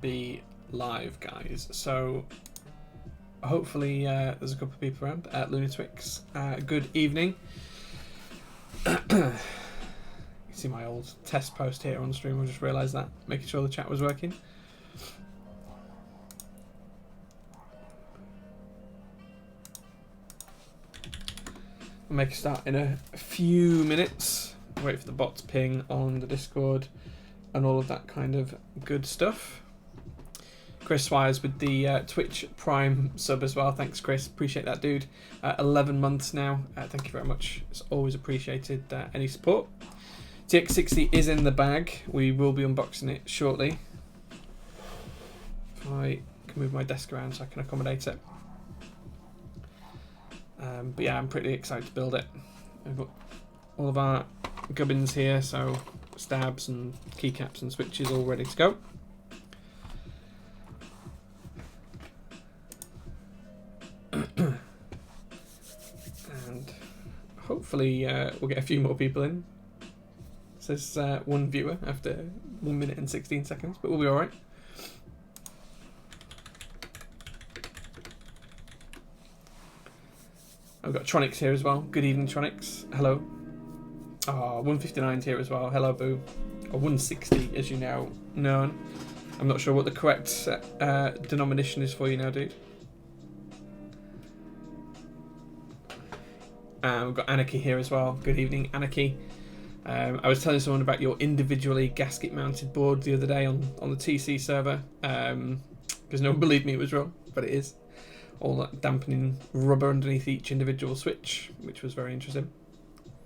be live, guys. So hopefully there's a couple of people around at Lunatwix. Good evening. You see my old test post here on stream. I just realised that, making sure the chat was working. We'll make a start in a few minutes. Wait for the bots ping on the Discord and all of that kind of good stuff. Chris Swires with the Twitch Prime sub as well. Thanks, Chris. Appreciate that, dude. 11 months now. Thank you very much. It's always appreciated, any support. TX60 is in the bag. We will be unboxing it shortly. If I can move my desk around so I can accommodate it. But yeah, I'm pretty excited to build it. I've got all of our gubbins here, so stabs and keycaps and switches all ready to go. And hopefully we'll get a few more people in. It says one viewer after 1 minute and 16 seconds, but we'll be alright. I've got Tronics here as well. Good evening, Tronics. Hello. 159's here as well. Hello, Boo. Or 160, as you now know. I'm not sure what the correct denomination is for you now, dude. We've got Anarchy here as well. Good evening, Anarchy. I was telling someone about your individually gasket-mounted board the other day on the TC server, because no one believed me it was wrong, but it is. All that dampening rubber underneath each individual switch, which was very interesting.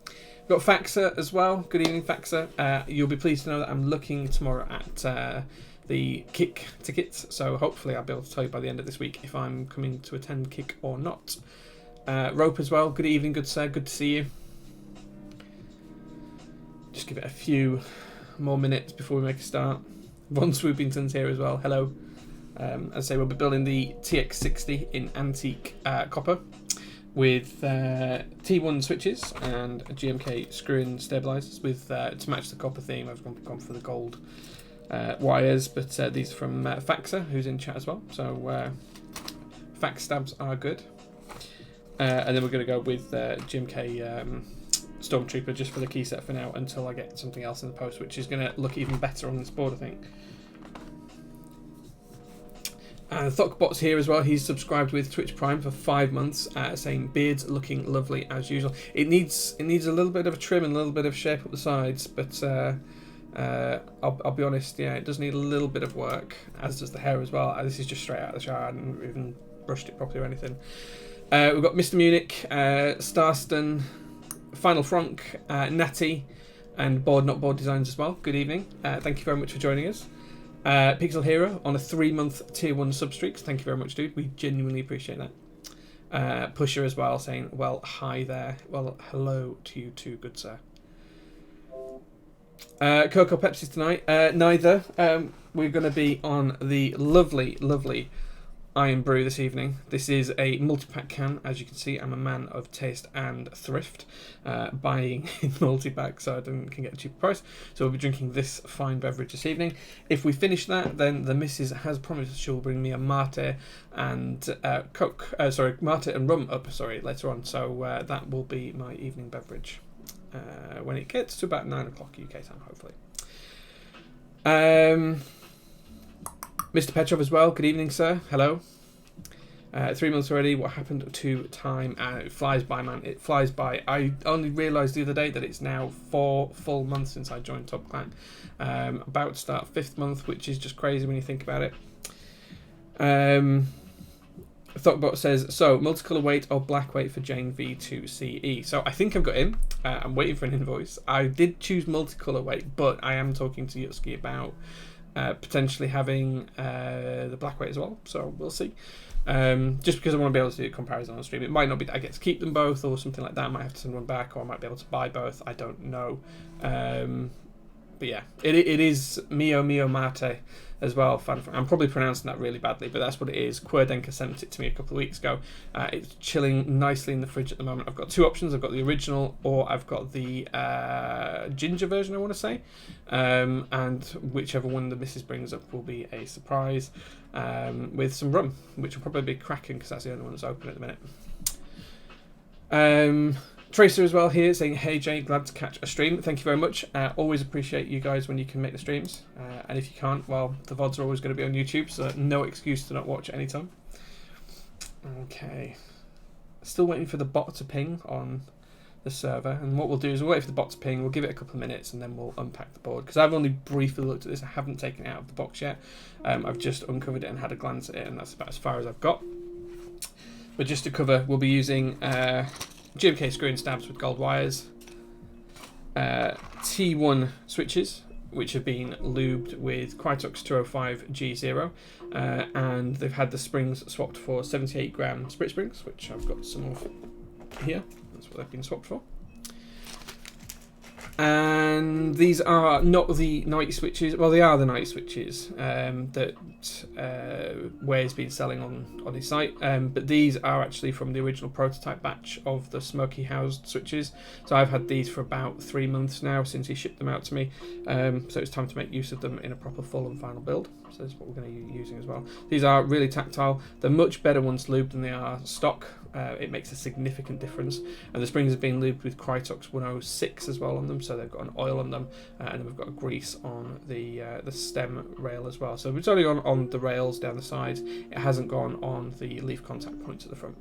We've got Faxa as well. Good evening, Faxa. You'll be pleased to know that I'm looking tomorrow at the Kick tickets, so hopefully I'll be able to tell you by the end of this week if I'm coming to attend Kick or not. Rope as well. Good evening, good sir. Good to see you. Just give it a few more minutes before we make a start. Von Swoopington's here as well. Hello. As I say, we'll be building the TX60 in antique copper with T1 switches and GMK screw-in stabilizers with to match the copper theme. I've gone for the gold wires, but these are from Faxa, who's in chat as well. So Fax stabs are good. And then we're going to go with GMK Stormtrooper just for the key set for now until I get something else in the post, which is going to look even better on this board, I think. Thockbot's here as well. He's subscribed with Twitch Prime for 5 months, saying beard's looking lovely as usual. It needs a little bit of a trim and a little bit of shape up the sides, but I'll be honest, yeah, it does need a little bit of work, as does the hair as well. This is just straight out of the shower. I haven't even brushed it properly or anything. We've got Mr. Munich, Starston, Final Frank, Natty, and Board Not Board Designs as well. Good evening. Thank you very much for joining us. Pixel Hero on a 3-month tier 1 substreaks. Thank you very much, dude. We genuinely appreciate that. Pusher as well, saying, well, hi there. Well, hello to you too, good sir. Coke or Pepsi tonight? Neither. We're going to be on the lovely, lovely Iron Brew this evening. This is a multi-pack can. As you can see, I'm a man of taste and thrift, buying in multi-pack so I can get a cheaper price. So we'll be drinking this fine beverage this evening. If we finish that, then the missus has promised she'll bring me a mate and mate and rum up, later on. So that will be my evening beverage when it gets to about 9 o'clock UK time, hopefully. Mr. Petrov as well. Good evening, sir. Hello. 3 months already. What happened to time? It flies by, man. It flies by. I only realised the other day that it's now 4 full months since I joined Top Clack. About to start 5th month, which is just crazy when you think about it. Thoughtbot says, so, multicolour weight or black weight for Jane V2CE. So, I think I've got in. I'm waiting for an invoice. I did choose multicolour weight, but I am talking to Yutski about potentially having the black weight as well, so we'll see. Just because I want to be able to do a comparison on stream. It might not be that I get to keep them both or something like that. I might have to send one back, or I might be able to buy both. I don't know. yeah, it is Mio Mate as well. I'm probably pronouncing that really badly, but that's what it is. Querdenker sent it to me a couple of weeks ago. It's chilling nicely in the fridge at the moment. I've got two options. I've got the original, or I've got the ginger version, I want to say. And whichever one the missus brings up will be a surprise with some rum, which will probably be cracking because that's the only one that's open at the minute. Tracer as well here saying, hey Jay, glad to catch a stream. Thank you very much. Always appreciate you guys when you can make the streams. And if you can't, well, the VODs are always going to be on YouTube, so no excuse to not watch at any time. Okay. Still waiting for the bot to ping on the server. And what we'll do is we'll wait for the bot to ping. We'll give it a couple of minutes and then we'll unpack the board. Because I've only briefly looked at this. I haven't taken it out of the box yet. I've just uncovered it and had a glance at it, and that's about as far as I've got. But just to cover, we'll be using GMK screw and stabs with gold wires, T1 switches, which have been lubed with Krytox 205 G0, and they've had the springs swapped for 78 gram sprit springs, which I've got some of here. That's what they've been swapped for. And these are not the night switches. Well, they are the night switches that Ware's been selling on his site. But these are actually from the original prototype batch of the smoky housed switches. So I've had these for about 3 months now since he shipped them out to me. So it's time to make use of them in a proper full and final build. So that's what we're going to be using as well. These are really tactile. They're much better once lubed than they are stock. It makes a significant difference. And the springs have been lubed with Krytox 106 as well on them, so they've got an oil on them, and then we've got a grease on the stem rail as well. So it's only on the rails down the sides. It hasn't gone on the leaf contact points at the front.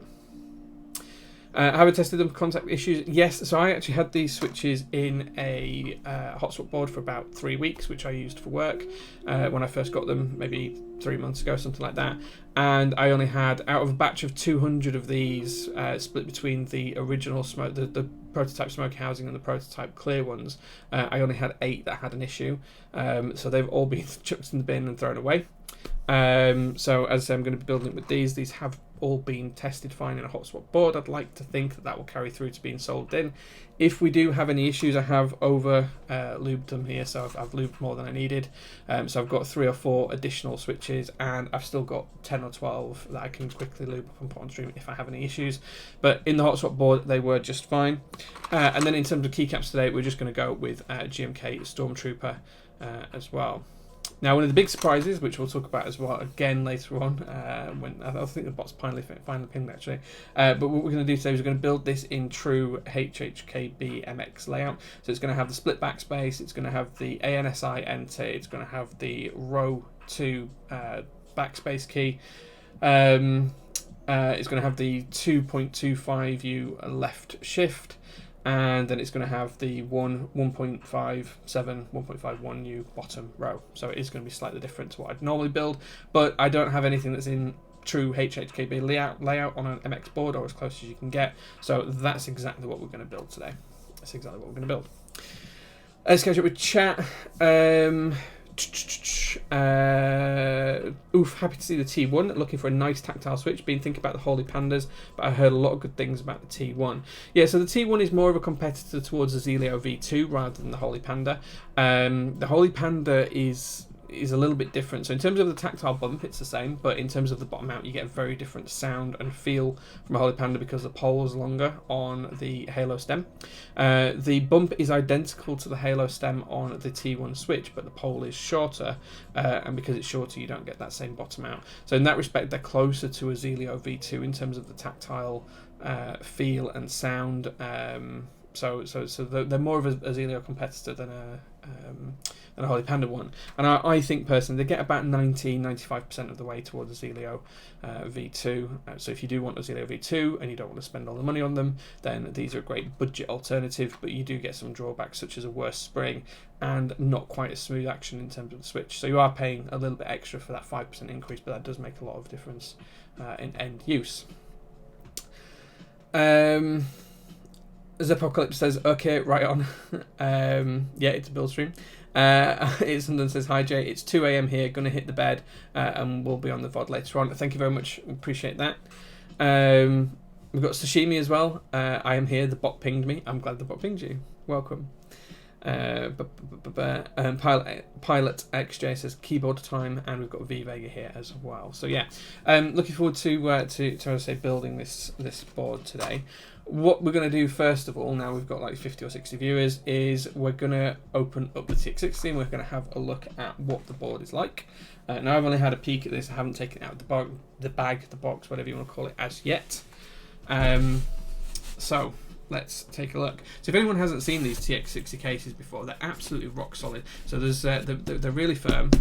Have I tested them for contact issues? Yes, so I actually had these switches in a hot swap board for about 3 weeks, which I used for work when I first got them, maybe 3 months ago, something like that. And I only had, out of a batch of 200 of these, split between the original smoke, the prototype smoke housing and the prototype clear ones, I only had 8 that had an issue. So they've all been chucked in the bin and thrown away. So as I say, I'm going to be building it with these. These have all been tested fine in a hot swap board. I'd like to think that will carry through to being sold in. If we do have any issues, I have over lubed them here, so I've lubed more than I needed. So I've got 3 or 4 additional switches, and I've still got 10 or 12 that I can quickly lube up and put on stream if I have any issues. But in the hot swap board, they were just fine. And then in terms of keycaps today, we're just going to go with GMK Stormtrooper as well. Now, one of the big surprises, which we'll talk about as well again later on, when I think the bot's finally pinged actually. But what we're going to do today is we're going to build this in true HHKB MX layout. So it's going to have the split backspace, it's going to have the ANSI enter, it's going to have the row 2 backspace key. It's going to have the 2.25U left shift. And then it's going to have the 1.57, 1.51U bottom row. So it is going to be slightly different to what I'd normally build, but I don't have anything that's in true HHKB layout on an MX board, or as close as you can get. So that's exactly what we're going to build today. That's exactly what we're going to build. Let's catch up with chat. Happy to see the T1. Looking for a nice tactile switch. Been thinking about the Holy Pandas, but I heard a lot of good things about the T1. Yeah, so the T1 is more of a competitor towards the Zelio V2 rather than the Holy Panda. The Holy Panda is a little bit different. So in terms of the tactile bump, it's the same, but in terms of the bottom mount, you get a very different sound and feel from a Holy Panda because the pole is longer on the Halo stem. The bump is identical to the Halo stem on the T1 switch, but the pole is shorter, and because it's shorter, you don't get that same bottom out. So in that respect, they're closer to a Zelio V2 in terms of the tactile feel and sound. So they're more of a Zelio competitor than a Holy Panda one. And I think personally they get about 90-95% of the way towards a Zelio V2. So if you do want a Zelio V2 and you don't want to spend all the money on them, then these are a great budget alternative, but you do get some drawbacks such as a worse spring and not quite as smooth action in terms of the switch. So you are paying a little bit extra for that 5% increase, but that does make a lot of difference in end use. Zepocalypse says, okay, right on. Yeah, it's a build stream. It's London says, hi Jay, it's 2 AM here, gonna hit the bed, and we'll be on the VOD later on. Thank you very much, appreciate that. We've got Sashimi as well. I am here, the bot pinged me. I'm glad the bot pinged you. Welcome. Pilot XJ says keyboard time, and we've got V Vega here as well. So yeah, looking forward to as I say, building this board today. What we're going to do first of all, now we've got like 50 or 60 viewers, is we're going to open up the TX60 and we're going to have a look at what the board is like. Now I've only had a peek at this, I haven't taken it out of the box, whatever you want to call it, as yet. So let's take a look. So if anyone hasn't seen these TX60 cases before, they're absolutely rock solid. So there's they're really firm,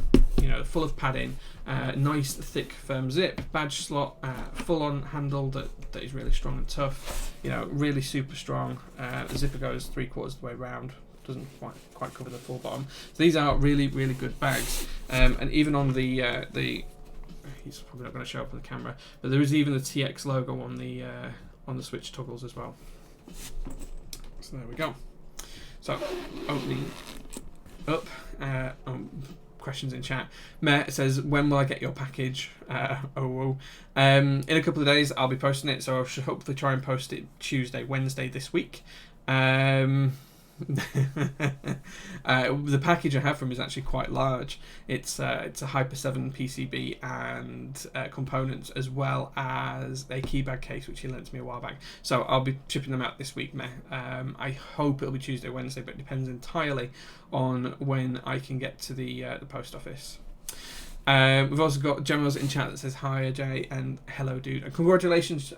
you know, full of padding, nice thick firm zip, badge slot, full on handle that is really strong and tough, you know, really super strong. The zipper goes 3/4 of the way around, doesn't quite cover the full bottom. So these are really good bags, and even on the he's probably not going to show up on the camera, but there is even the TX logo on the switch toggles as well. So there we go. So opening up, questions in chat. Matt says, when will I get your package? In a couple of days I'll be posting it, so I should hopefully try and post it Tuesday, Wednesday this week. The package I have from him is actually quite large. It's a Hyper 7 PCB and components, as well as a key bag case which he lent to me a while back. So I'll be shipping them out this week, Meh. I hope it'll be Tuesday, Wednesday, but it depends entirely on when I can get to the post office. We've also got Gemma's in chat that says hi Jay and hello dude, and congratulations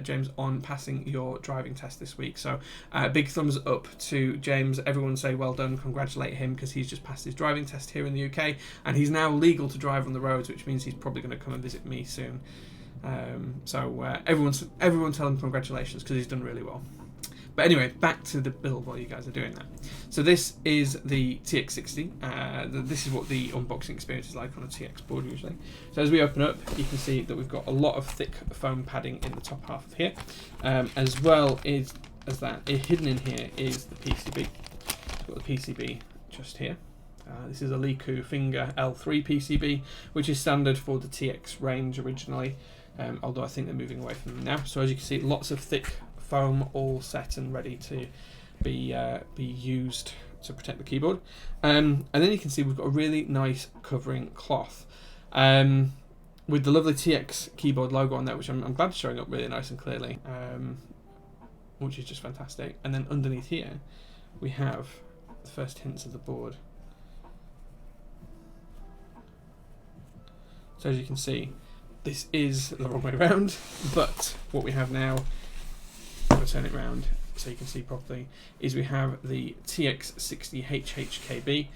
James on passing your driving test this week. So big thumbs up to James. Everyone say well done, congratulate him, because he's just passed his driving test here in the UK and he's now legal to drive on the roads, which means he's probably going to come and visit me soon. So everyone tell him congratulations, because he's done really well. But anyway, back to the build while you guys are doing that. So this is the TX60. This is what the unboxing experience is like on a TX board usually. So as we open up, you can see that we've got a lot of thick foam padding in the top half of here. As well as that, hidden in here is the PCB. So we've got the PCB just here. This is a Liku Finger L3 PCB, which is standard for the TX range originally, although I think they're moving away from them now. So as you can see, lots of thick foam all set and ready to be used to protect the keyboard, and then you can see we've got a really nice covering cloth with the lovely TX keyboard logo on there, which I'm glad is showing up really nice and clearly, which is just fantastic. And then underneath here we have the first hints of the board. So as you can see, this is the wrong way around, but what we have now, I'll turn it around so you can see properly, is we have the TX60 HHKB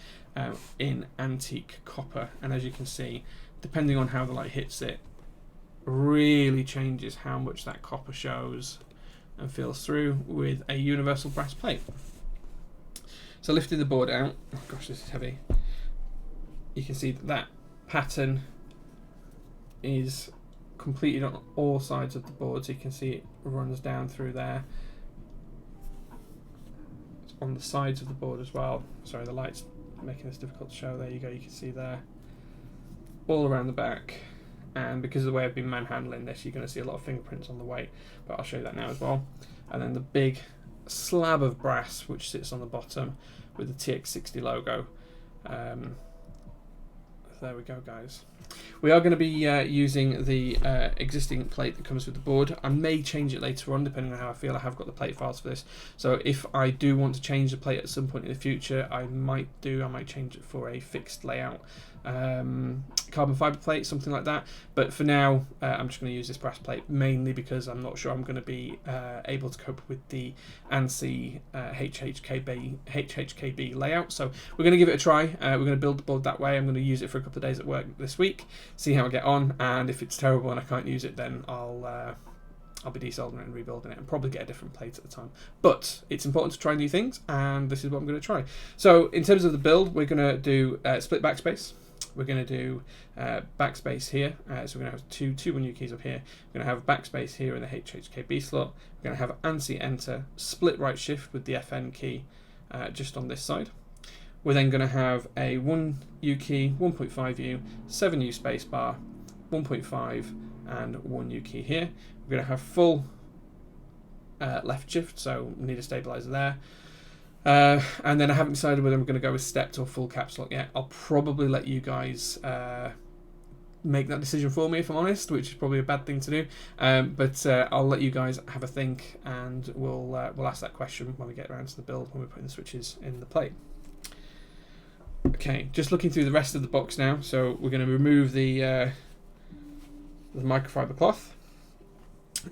in antique copper, and as you can see, depending on how the light hits it, really changes how much that copper shows and feels through with a universal brass plate. So lifting the board out, oh gosh this is heavy, you can see that pattern is completed on all sides of the board, so you can see it runs down through there. It's on the sides of the board as well. Sorry, the light's making this difficult to show. There you go, you can see there. All around the back, and because of the way I've been manhandling this, you're going to see a lot of fingerprints on the weight, but I'll show you that now as well. And then the big slab of brass which sits on the bottom with the TX60 logo. There we go, guys. We are going to be using the existing plate that comes with the board. I may change it later on depending on how I feel. I have got the plate files for this, so if I do want to change the plate at some point in the future, I might change it for a fixed layout, carbon fibre plate, something like that. But for now, I'm just going to use this brass plate, mainly because I'm not sure I'm going to be able to cope with the ANSI HHKB layout. So we're going to give it a try. We're going to build the board that way. I'm going to use it for a couple of days at work this week, see how I get on, and if it's terrible and I can't use it, then I'll be desoldering it and rebuilding it, and probably get a different plate at the time. But it's important to try new things, and this is what I'm going to try. So in terms of the build, we're going to do split backspace. We're going to do backspace here, so we're going to have two 1U keys up here. We're going to have backspace here in the HHKB slot. We're going to have ANSI enter, split right shift with the FN key just on this side. We're then going to have a 1U key, 1.5U, 7U spacebar, 1.5 and 1U key here. We're going to have full left shift, so we need a stabilizer there. And then I haven't decided whether I'm going to go with stepped or full caps lock yet. I'll probably let you guys make that decision for me, if I'm honest, which is probably a bad thing to do. But I'll let you guys have a think, and we'll ask that question when we get around to the build, when we're putting the switches in the plate. Okay, just looking through the rest of the box now. So we're going to remove the microfiber cloth,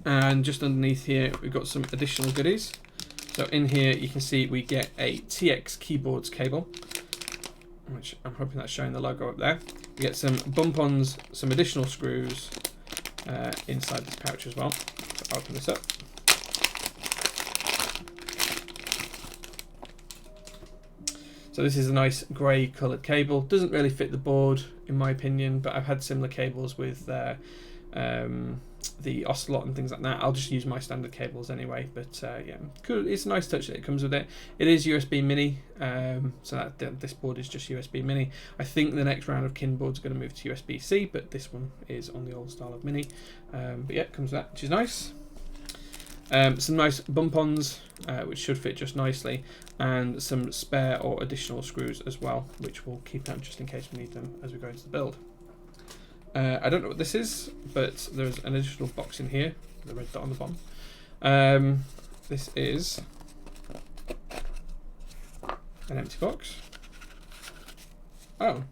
and just underneath here we've got some additional goodies. So in here you can see we get a TX keyboards cable, which I'm hoping that's showing the logo up there. We get some bump-ons, some additional screws inside this pouch as well. So I'll open this up. So this is a nice grey coloured cable. Doesn't really fit the board in my opinion, but I've had similar cables with the Ocelot and things like that. I'll just use my standard cables anyway, but yeah, cool. It's a nice touch that it comes with it. It is USB mini, so that this board is just USB mini. I think the next round of kin boards are going to move to USB-C, but this one is on the old style of mini. But yeah, it comes with that, which is nice. Some nice bump-ons, which should fit just nicely, and some spare or additional screws as well, which we'll keep out just in case we need them as we go into the build. I don't know what this is, but there's an additional box in here, the red dot on the bottom. This is an empty box. Oh,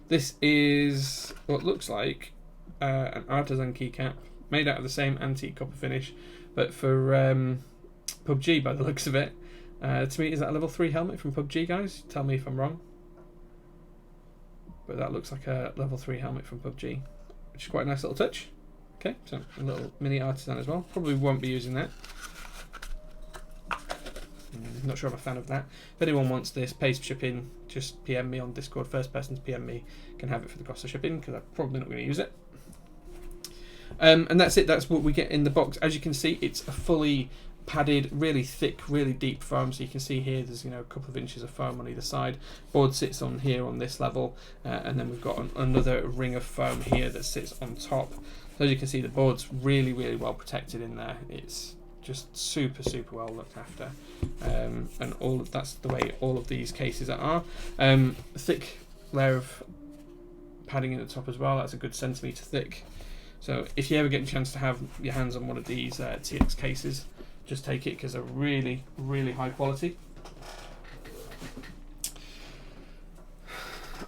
this is what looks like an artisan keycap made out of the same antique copper finish, but for PUBG by the looks of it. To me, is that a level 3 helmet from PUBG, guys? Tell me if I'm wrong. But that looks like a level 3 helmet from PUBG, which is quite a nice little touch. Okay, so a little mini artisan as well. Probably won't be using that. Not sure I'm a fan of that. If anyone wants this, pays for shipping, just PM me on Discord. First person to PM me can have it for the cost of shipping, because I'm probably not going to use it. And that's it. That's what we get in the box. As you can see, it's a fully padded, really thick, really deep foam. So you can see here there's, you know, a couple of inches of foam on either side. Board sits on here on this level, and then we've got another ring of foam here that sits on top. So as you can see, the board's really, really well protected in there. It's just super, super well looked after, and that's the way all of these cases are. Thick layer of padding in the top as well. That's a good centimetre thick. So if you ever get a chance to have your hands on one of these TX cases, just take it, because they're really, really high quality.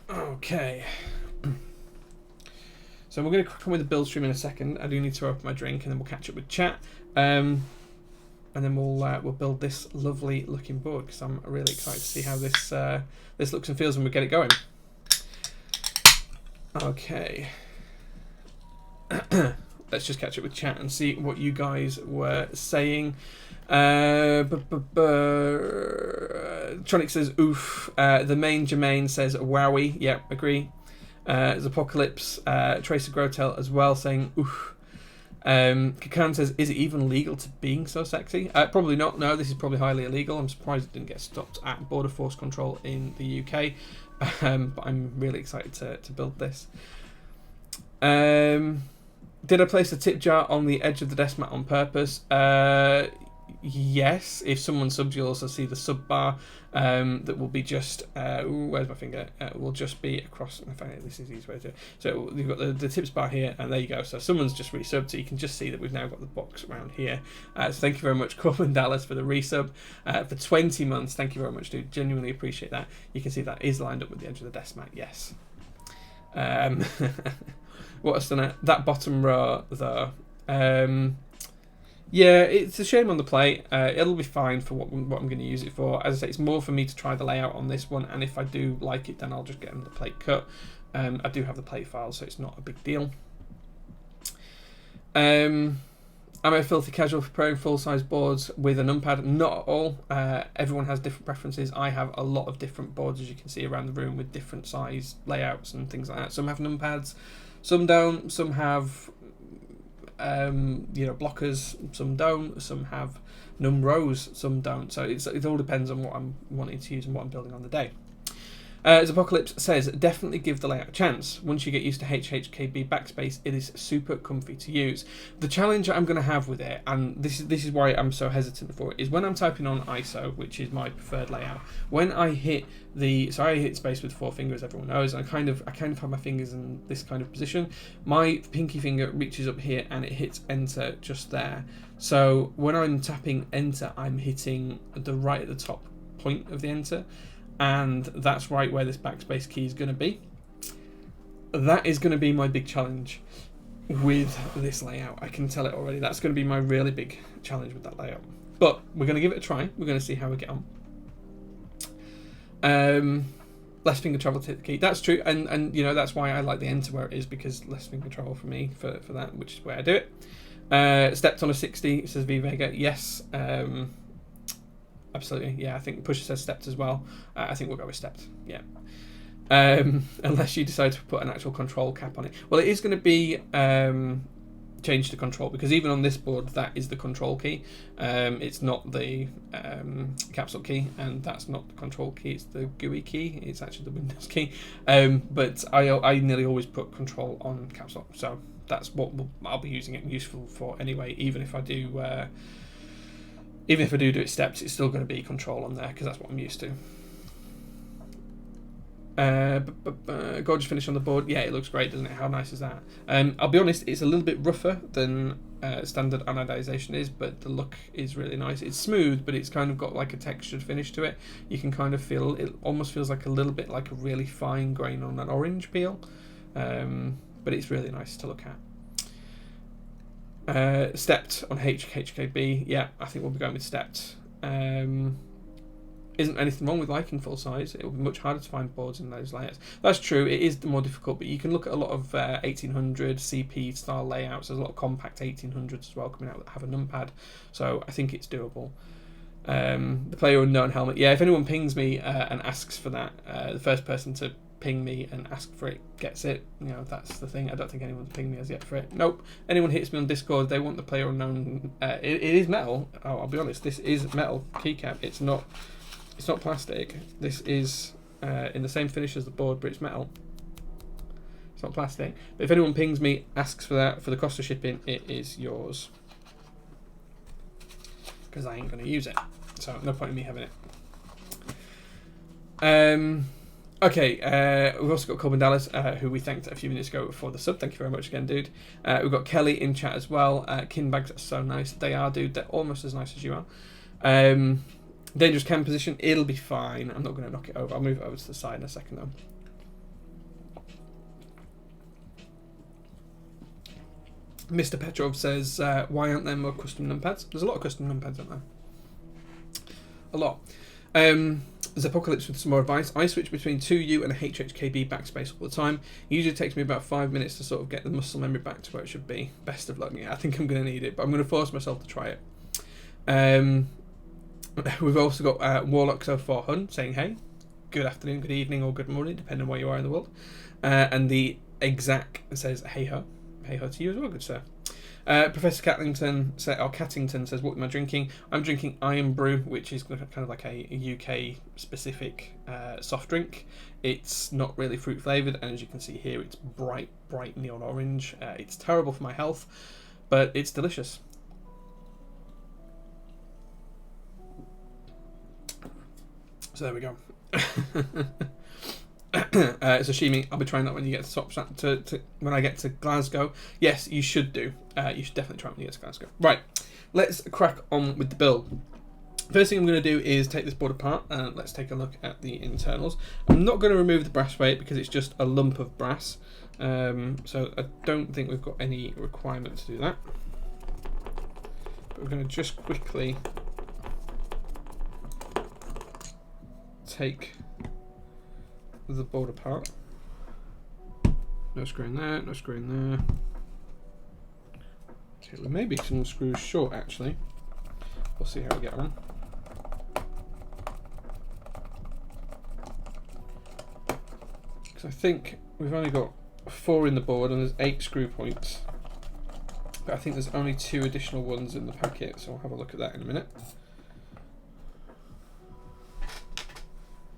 Okay. So we're going to crack on with the build stream in a second. I do need to open my drink, and then we'll catch up with chat. And then we'll build this lovely looking board, because I'm really excited to see how this looks and feels when we get it going. Okay. Let's just catch up with chat and see what you guys were saying. Tronic says oof. The main Jermaine says wowie. Yep, agree. There's Apocalypse, Tracer Grotel as well saying oof. Kakan says, is it even legal to being so sexy? Probably not. No, this is probably highly illegal. I'm surprised it didn't get stopped at Border Force Control in the UK. But I'm really excited to build this. Did I place a tip jar on the edge of the desk mat on purpose? Yes. If someone subs, you'll also see the sub bar that will be just... where's my finger? Will just be across... In fact, this is the easy way to do it. So you've got the tips bar here, and there you go. So someone's just resubbed, so you can just see that we've now got the box around here. So thank you very much, Corbin Dallas, for the resub. For 20 months, thank you very much, dude. Genuinely appreciate that. You can see that is lined up with the edge of the desk mat, yes. What else done it? That bottom row though. Yeah, it's a shame on the plate. It'll be fine for what I'm going to use it for. As I say, it's more for me to try the layout on this one, and if I do like it, then I'll just get another plate cut. I do have the plate file, so it's not a big deal. Am I a filthy casual for preparing full-size boards with a numpad? Not at all. Everyone has different preferences. I have a lot of different boards, as you can see around the room, with different size layouts and things like that. Some have numpads, some don't. Some have blockers, some don't. Some have num rows, some don't. So it all depends on what I'm wanting to use and what I'm building on the day. Apocalypse says, definitely give the layout a chance. Once you get used to HHKB backspace, it is super comfy to use. The challenge I'm going to have with it, and this is why I'm so hesitant for it, is when I'm typing on ISO, which is my preferred layout, when I hit I hit space with 4 fingers, everyone knows, and I kind of have my fingers in this kind of position. My pinky finger reaches up here and it hits enter just there. So when I'm tapping enter, I'm hitting the right at the top point of the enter, and that's right where this backspace key is going to be. That is going to be my big challenge with this layout. I can tell it already. That's going to be my really big challenge with that layout. But we're going to give it a try. We're going to see how we get on. Less finger travel to hit the key. That's true, and you know, that's why I like the enter where it is, because less finger travel for me for that, which is where I do it. Stepped on a 60, says V Vega. Yes. Absolutely, yeah. I think Pusher says stepped as well. I think we'll go with stepped. Yeah. Unless you decide to put an actual control cap on it. Well, it is going to be changed to control, because even on this board, that is the control key. It's not the capsule key, and that's not the control key. It's the GUI key. It's actually the Windows key. But I nearly always put control on capsule, so that's what I'll be using it useful for anyway. Even if I do it steps, it's still going to be control on there, because that's what I'm used to. Gorgeous finish on the board. Yeah, it looks great, doesn't it? How nice is that? I'll be honest, it's a little bit rougher than standard anodization is, but the look is really nice. It's smooth, but it's kind of got like a textured finish to it. You can kind of feel, it almost feels like a little bit like a really fine grain on an orange peel, but it's really nice to look at. Stepped on HHKB. Yeah, I think we'll be going with stepped. Isn't anything wrong with liking full size. It will be much harder to find boards in those layouts. That's true, it is more difficult, but you can look at a lot of 1800 CP style layouts. There's a lot of compact 1800s as well coming out that have a numpad, so I think it's doable. The player unknown helmet. Yeah, if anyone pings me and asks for that, the first person to ping me and ask for it gets it. You know, that's the thing. I don't think anyone's pinged me as yet for it. Nope. Anyone hits me on Discord, they want the player unknown. It is metal. Oh, I'll be honest, this is metal keycap. It's not plastic. This is in the same finish as the board, but it's metal. It's not plastic. But if anyone pings me, asks for that, for the cost of shipping, it is yours. Because I ain't going to use it. So no point in me having it. Okay, we've also got Corbin Dallas, who we thanked a few minutes ago for the sub. Thank you very much again, dude. We've got Kelly in chat as well. Kin bags are so nice. They are, dude. They're almost as nice as you are. Dangerous cam position. It'll be fine. I'm not going to knock it over. I'll move it over to the side in a second, though. Mr. Petrov says, why aren't there more custom numpads? There's a lot of custom numpads, aren't there? A lot. There's Apocalypse with some more advice. I switch between 2U and a HHKB backspace all the time. It usually takes me about 5 minutes to sort of get the muscle memory back to where it should be. Best of luck. Yeah, I think I'm going to need it, but I'm going to force myself to try it. We've also got Warlock04 Hun saying, hey, good afternoon, good evening, or good morning, depending on where you are in the world. And the Exact says, hey ho. Hey ho to you as well, good sir. Professor Cattington says, what am I drinking? I'm drinking Iron Brew, which is kind of like a UK specific soft drink. It's not really fruit flavoured, and as you can see here, it's bright neon orange. It's terrible for my health, but it's delicious. So there we go. Sashimi, I'll be trying that when you get to when I get to Glasgow. Yes, you should do. You should definitely try it when you get to Glasgow. Right, let's crack on with the build. First thing I'm going to do is take this board apart and let's take a look at the internals. I'm not going to remove the brass weight because it's just a lump of brass. So I don't think we've got any requirement to do that. But we're going to just quickly take the board apart. No screwing there, no screwing there. Okay, well, maybe some screws short actually. We'll see how we get on. Because I think we've only got 4 in the board and there's 8 screw points. But I think there's only 2 additional ones in the packet, so I'll have a look at that in a minute.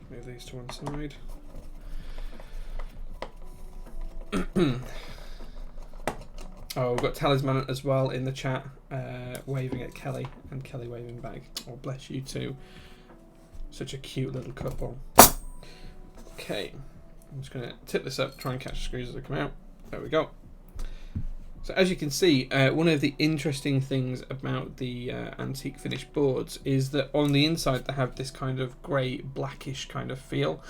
Move these to one side. Oh, we've got Talisman as well in the chat, waving at Kelly, and Kelly waving back. Oh, bless you too. Such a cute little couple. Okay, I'm just going to tip this up, try and catch the screws as they come out. There we go. So as you can see, one of the interesting things about the antique finish boards is that on the inside they have this kind of grey, blackish kind of feel.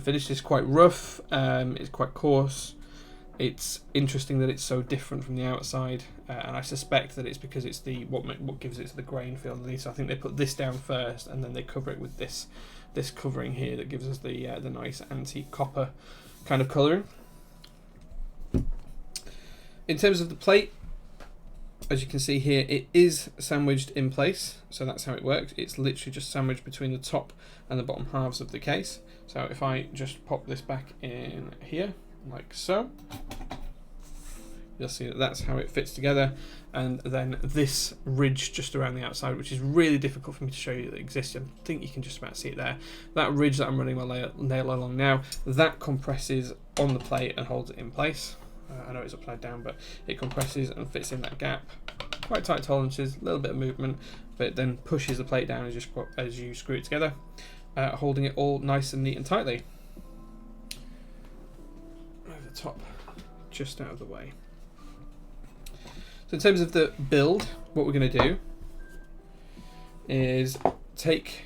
Finish is quite rough, it's quite coarse. It's interesting that it's so different from the outside, and I suspect that it's because it's the what gives it the grain feel underneath. So I think they put this down first, and then they cover it with this covering here that gives us the nice antique copper kind of colouring. In terms of the plate, as you can see here, it is sandwiched in place, so that's how it works. It's literally just sandwiched between the top and the bottom halves of the case. So if I just pop this back in here, like so, you'll see that that's how it fits together. And then this ridge just around the outside, which is really difficult for me to show you that exists. I think you can just about see it there. That ridge that I'm running my nail along now, that compresses on the plate and holds it in place. I know it's upside down, but it compresses and fits in that gap. Quite tight tolerances, a little bit of movement, but it then pushes the plate down as you screw it together, holding it all nice and neat and tightly. Over the top, just out of the way. So in terms of the build, what we're going to do is take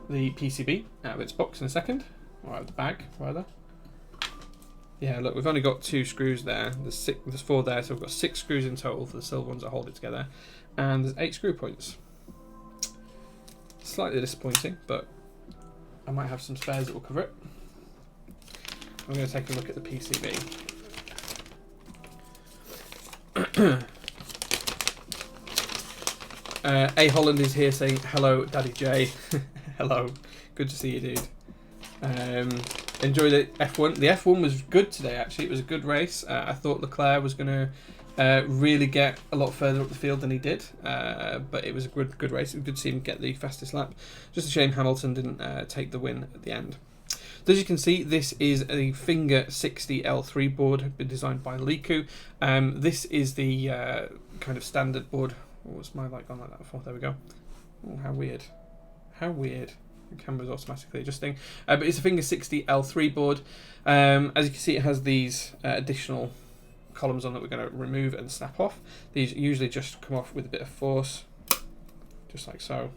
the PCB out of its box in a second, or out of the bag rather. Yeah, look, we've only got 2 screws there. There's 4 there, so we've got 6 screws in total for the silver ones that hold it together, and there's 8 screw points. Slightly disappointing, but I might have some spares that will cover it. I'm going to take a look at the PCB. A Holland is here saying hello, Daddy J. Hello, good to see you, dude. Enjoy the F1. The F1 was good today, actually. It was a good race. I thought Leclerc was going to really get a lot further up the field than he did, but it was a good race. It was good to see him get the fastest lap. Just a shame Hamilton didn't take the win at the end. So as you can see, this is a Finger 60 L3 board, been designed by Liku. This is the kind of standard board. What was my light gone like that before? There we go. Oh, how weird. How weird. The camera's automatically adjusting. But it's a Finger 60 L3 board. As you can see, it has these additional columns on that we're going to remove and snap off. These usually just come off with a bit of force, just like so.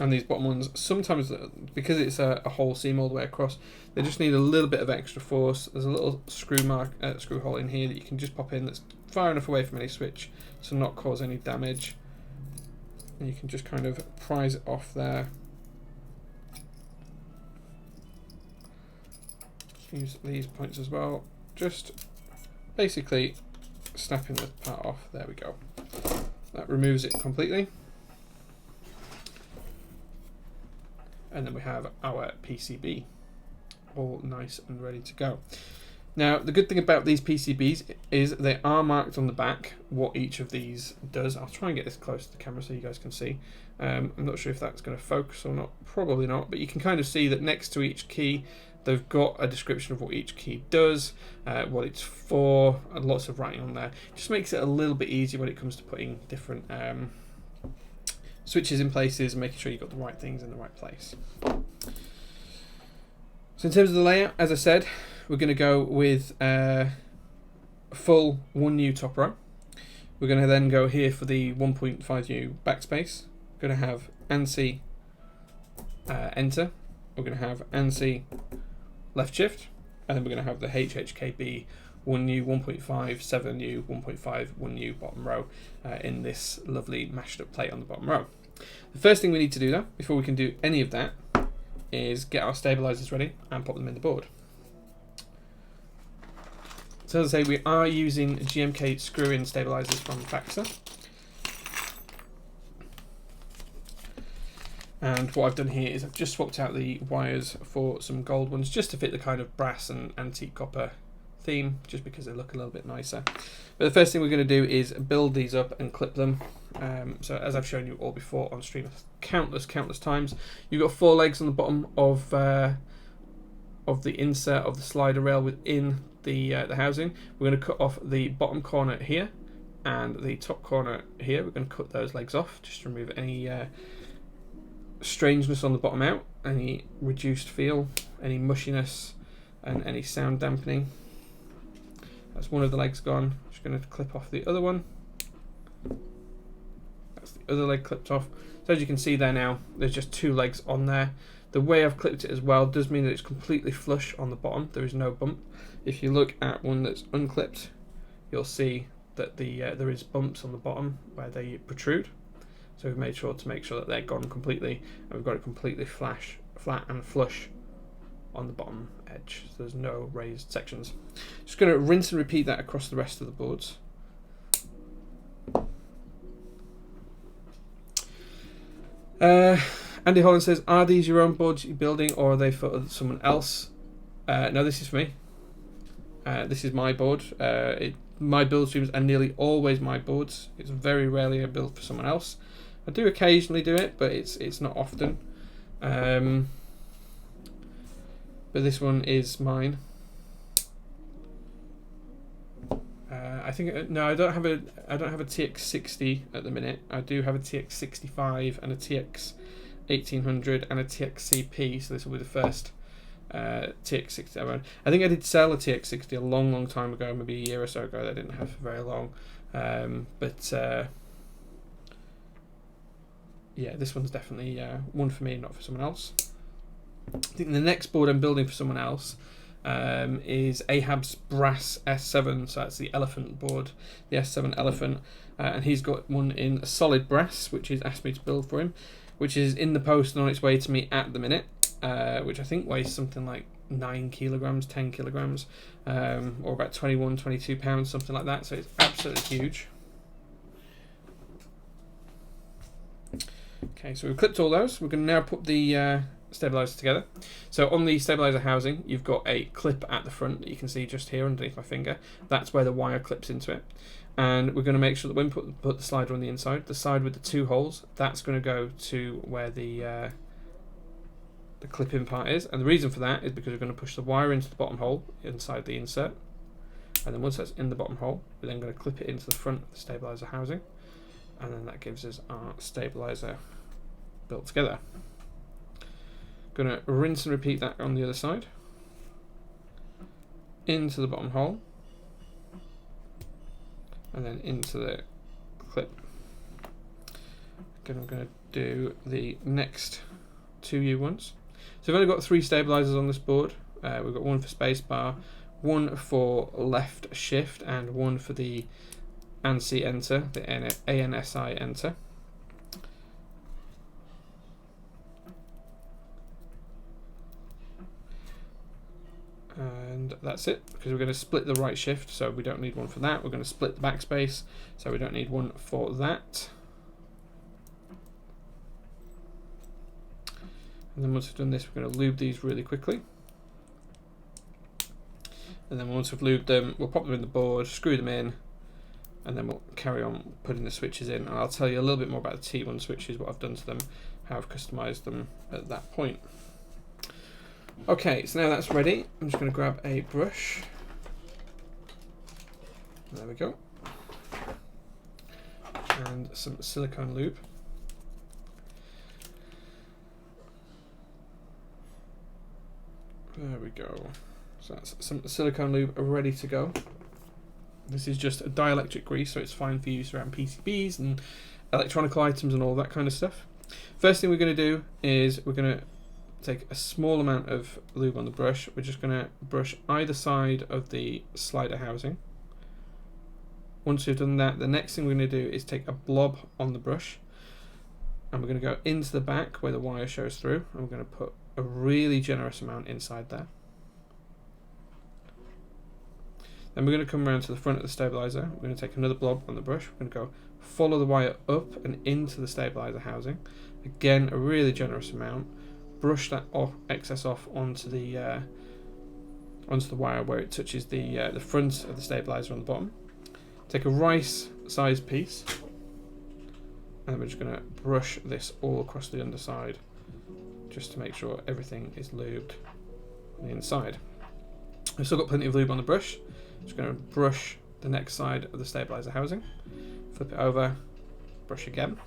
And these bottom ones, sometimes because it's a whole seam all the way across, they just need a little bit of extra force. There's a little screw hole in here that you can just pop in that's far enough away from any switch to not cause any damage. And you can just kind of prise it off there. Use these points as well. Just basically snapping the part off. There we go. That removes it completely. And then we have our PCB all nice and ready to go. Now, the good thing about these PCBs is they are marked on the back what each of these does. I'll try and get this close to the camera so you guys can see. I'm not sure if that's going to focus or not, probably not, but you can kind of see that next to each key they've got a description of what each key does, what it's for, and lots of writing on there. Just makes it a little bit easier when it comes to putting different switches in places and making sure you've got the right things in the right place. So in terms of the layout, as I said, we're going to go with a full 1U top row. We're going to then go here for the 1.5U backspace. We're going to have ANSI enter. We're going to have ANSI left shift, and then we're going to have the HHKB 1U, 1.5, 7U, 1.5, 1U bottom row in this lovely mashed up plate on the bottom row. The first thing we need to do though, before we can do any of that, is get our stabilizers ready and pop them in the board. So as I say, we are using GMK screw-in stabilizers from Faxer. And what I've done here is I've just swapped out the wires for some gold ones just to fit the kind of brass and antique copper theme, just because they look a little bit nicer. But the first thing we're going to do is build these up and clip them. So as I've shown you all before on stream, I countless times. You've got 4 legs on the bottom of the insert of the slider rail within the housing. We're going to cut off the bottom corner here and the top corner here. We're going to cut those legs off just to remove any strangeness on the bottom out, any reduced feel, any mushiness, and any sound dampening. That's one of the legs gone. Just going to clip off the other one. That's the other leg clipped off. So as you can see there now, there's just 2 legs on there. The way I've clipped it as well does mean that it's completely flush on the bottom. There is no bump. If you look at one that's unclipped, you'll see that there is bumps on the bottom where they protrude. So we've made sure that they're gone completely, and we've got it completely flat and flush on the bottom edge. So there's no raised sections. Just going to rinse and repeat that across the rest of the boards. Andy Holland says, are these your own boards you're building, or are they for someone else? No, this is for me. This is my board. My build streams are nearly always my boards. It's very rarely a build for someone else. I do occasionally do it, but it's not often. But this one is mine. I think no, I don't have a TX60 at the minute. I do have a TX65 and a TX1800 and a TXCP. So this will be the first TX60 I own. I think I did sell a TX60 a long time ago, maybe a year or so ago. That I didn't have for very long. Yeah, this one's definitely one for me, not for someone else. I think the next board I'm building for someone else is Ahab's Brass S7, so that's the elephant board, the S7 elephant, and he's got one in a solid brass, which he's asked me to build for him, which is in the post and on its way to me at the minute, which I think weighs something like 9 kilograms, 10 kilograms, or about 21, 22 pounds, something like that, so it's absolutely huge. Okay, so we've clipped all those. We're going to now put the stabilizer together. So on the stabilizer housing, you've got a clip at the front that you can see just here underneath my finger. That's where the wire clips into it. And we're going to make sure that when we put the slider on the inside, the side with the 2 holes, that's going to go to where the clip-in part is. And the reason for that is because we're going to push the wire into the bottom hole inside the insert. And then once that's in the bottom hole, we're then going to clip it into the front of the stabilizer housing. And then that gives us our stabilizer built together. Going to rinse and repeat that on the other side. Into the bottom hole. And then into the clip. Again, I'm going to do the next 2 U-ones. So we've only got 3 stabilizers on this board. We've got one for spacebar, one for left shift, and one for the ANSI enter, the ANSI enter. And that's it, because we're going to split the right shift, so we don't need one for that. We're going to split the backspace, so we don't need one for that. And then once we've done this, we're going to lube these really quickly. And then once we've lubed them, we'll pop them in the board, screw them in, and then we'll carry on putting the switches in. And I'll tell you a little bit more about the T1 switches, what I've done to them, how I've customized them at that point. Okay, so now that's ready, I'm just going to grab a brush. There we go. And some silicone lube. There we go. So that's some silicone lube ready to go. This is just a dielectric grease, so it's fine for use around PCBs and electronical items and all that kind of stuff. First thing we're going to do is we're going to take a small amount of lube on the brush. We're just going to brush either side of the slider housing. Once we've done that, the next thing we're going to do is take a blob on the brush, and we're going to go into the back where the wire shows through, and we're going to put a really generous amount inside there. Then we're going to come around to the front of the stabilizer. We're going to take another blob on the brush. We're going to go follow the wire up and into the stabilizer housing. Again, a really generous amount. Brush that excess off onto the wire where it touches the front of the stabilizer on the bottom. Take a rice-sized piece And we're just going to brush this all across the underside just to make sure everything is lubed on the inside. I've still got plenty of lube on the brush. Just going to brush the next side of the stabilizer housing, flip it over, brush again,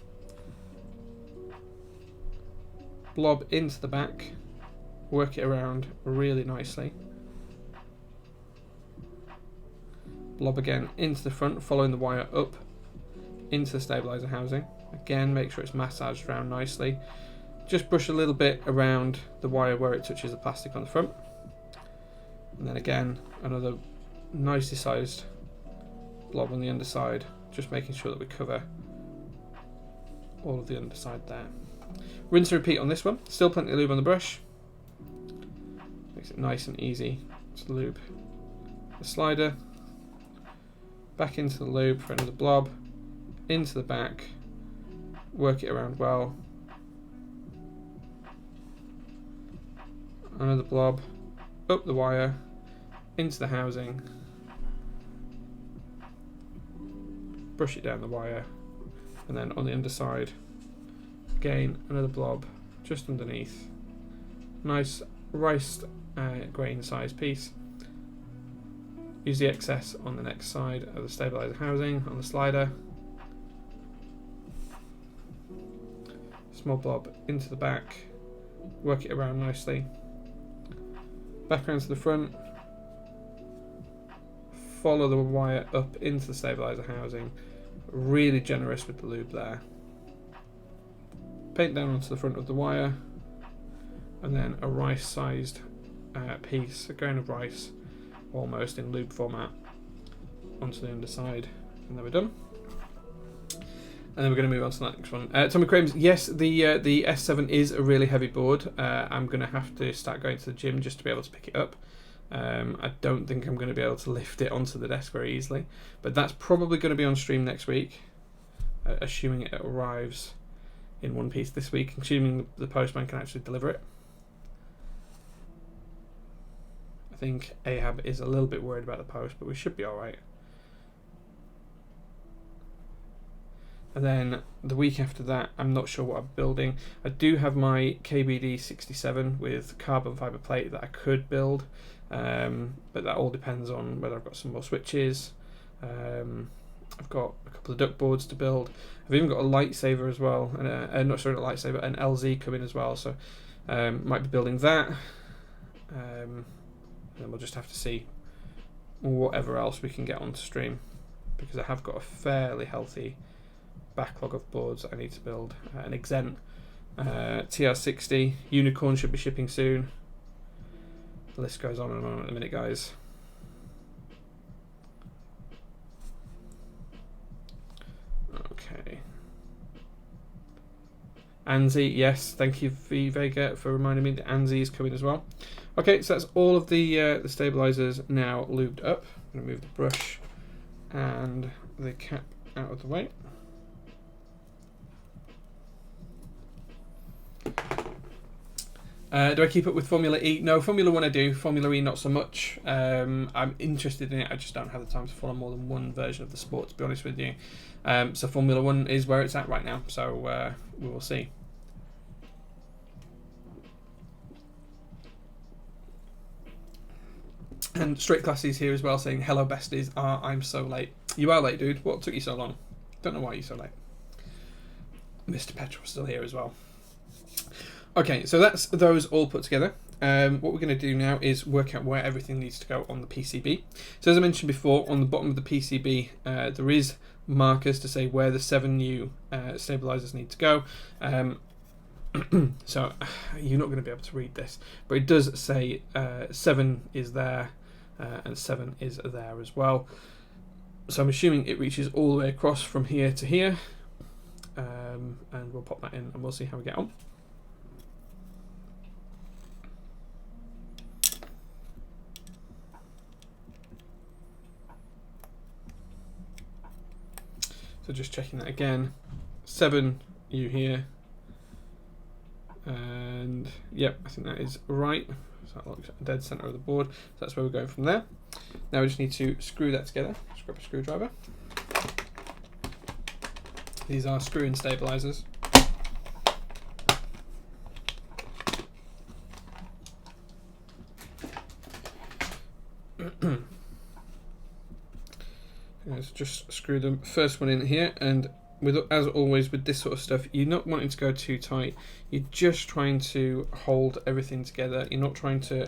blob into the back, work it around really nicely, blob again into the front, following the wire up into the stabilizer housing. Again, make sure it's massaged around nicely. Just brush a little bit around the wire where it touches the plastic on the front. And then again, another nicely sized blob on the underside, just making sure that we cover all of the underside there. Rinse and repeat on this one. Still plenty of lube on the brush. Makes it nice and easy to lube the slider. Back into the lube for another blob. Into the back. Work it around well. Another blob. Up the wire. Into the housing. Brush it down the wire. And then on the underside, again, another blob just underneath. Nice rice grain size piece. Use the excess on the next side of the stabilizer housing on the slider. Small blob into the back. Work it around nicely. Back around to the front. Follow the wire up into the stabilizer housing. Really generous with the lube there. Paint down onto the front of the wire, and then a rice-sized piece, a grain of rice, almost in lube format, onto the underside, and then we're done. And then we're going to move on to the next one. Tommy Crames, yes, the S7 is a really heavy board. I'm going to have to start going to the gym just to be able to pick it up. I don't think I'm going to be able to lift it onto the desk very easily, but that's probably going to be on stream next week, assuming it arrives in one piece this week, assuming the postman can actually deliver it. I think Ahab is a little bit worried about the post, but we should be alright. And then the week after that, I'm not sure what I'm building. I do have my KBD67 with carbon fibre plate that I could build, but that all depends on whether I've got some more switches. I've got a couple of duct boards to build. I've even got a lightsaber as well, and not sorry, not a lightsaber, an LZ coming as well. So might be building that, and then we'll just have to see whatever else we can get onto stream, because I have got a fairly healthy backlog of boards I need to build. An Exent TR60 Unicorn should be shipping soon. The list goes on and on at the minute, guys. Okay. ANSI, yes, thank you V Vega for reminding me that ANSI is coming as well. Okay, so that's all of the stabilizers now lubed up. I'm going to move the brush and the cap out of the way. Do I keep up with Formula E? No, Formula 1 I do. Formula E not so much. I'm interested in it. I just don't have the time to follow more than one version of the sport, to be honest with you. So Formula 1 is where it's at right now. So we will see. And Straight Classes here as well, saying, hello besties, I'm so late. You are late, dude. What took you so long? Don't know why you're so late. Mr. Petrol still here as well. Okay, so that's those all put together. What we're going to do now is work out where everything needs to go on the PCB. So as I mentioned before, on the bottom of the PCB, there is markers to say where the 7 new stabilizers need to go. So you're not going to be able to read this, but it does say 7 is there and 7 is there as well. So I'm assuming it reaches all the way across from here to here, and we'll pop that in and we'll see how we get on. So just checking that again, 7 U here, and yep, I think that is right. So that looks at the dead center of the board. So that's where we're going from there. Now we just need to screw that together. Just grab a screwdriver. These are screw-in stabilizers. Let's just screw the first one in here, and with, as always with this sort of stuff, you're not wanting to go too tight. You're just trying to hold everything together. You're not trying to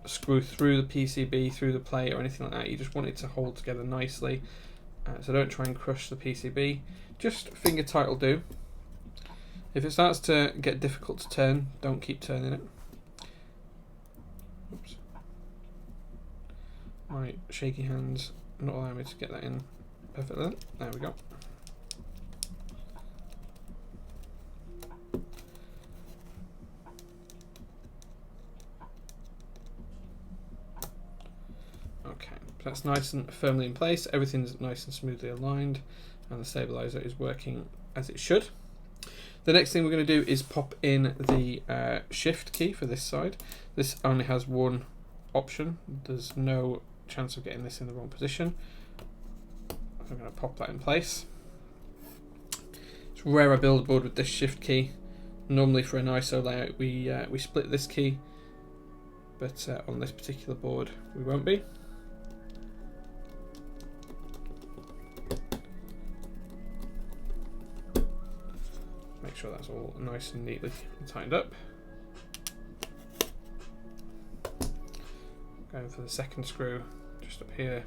screw through the PCB, through the plate or anything like that. You just want it to hold together nicely. So don't try and crush the PCB. Just finger tight will do. If it starts to get difficult to turn, don't keep turning it. Oops. My shaky hands not allowing me to get that in perfectly. There we go. Okay, that's nice and firmly in place. Everything's nice and smoothly aligned, and the stabilizer is working as it should. The next thing we're going to do is pop in the shift key for this side. This only has one option. There's no chance of getting this in the wrong position. I'm going to pop that in place. It's rare I build a board with this shift key. Normally for an ISO layout we split this key, but on this particular board we won't be. Make sure that's all nice and neatly tightened up. Going for the second screw just up here.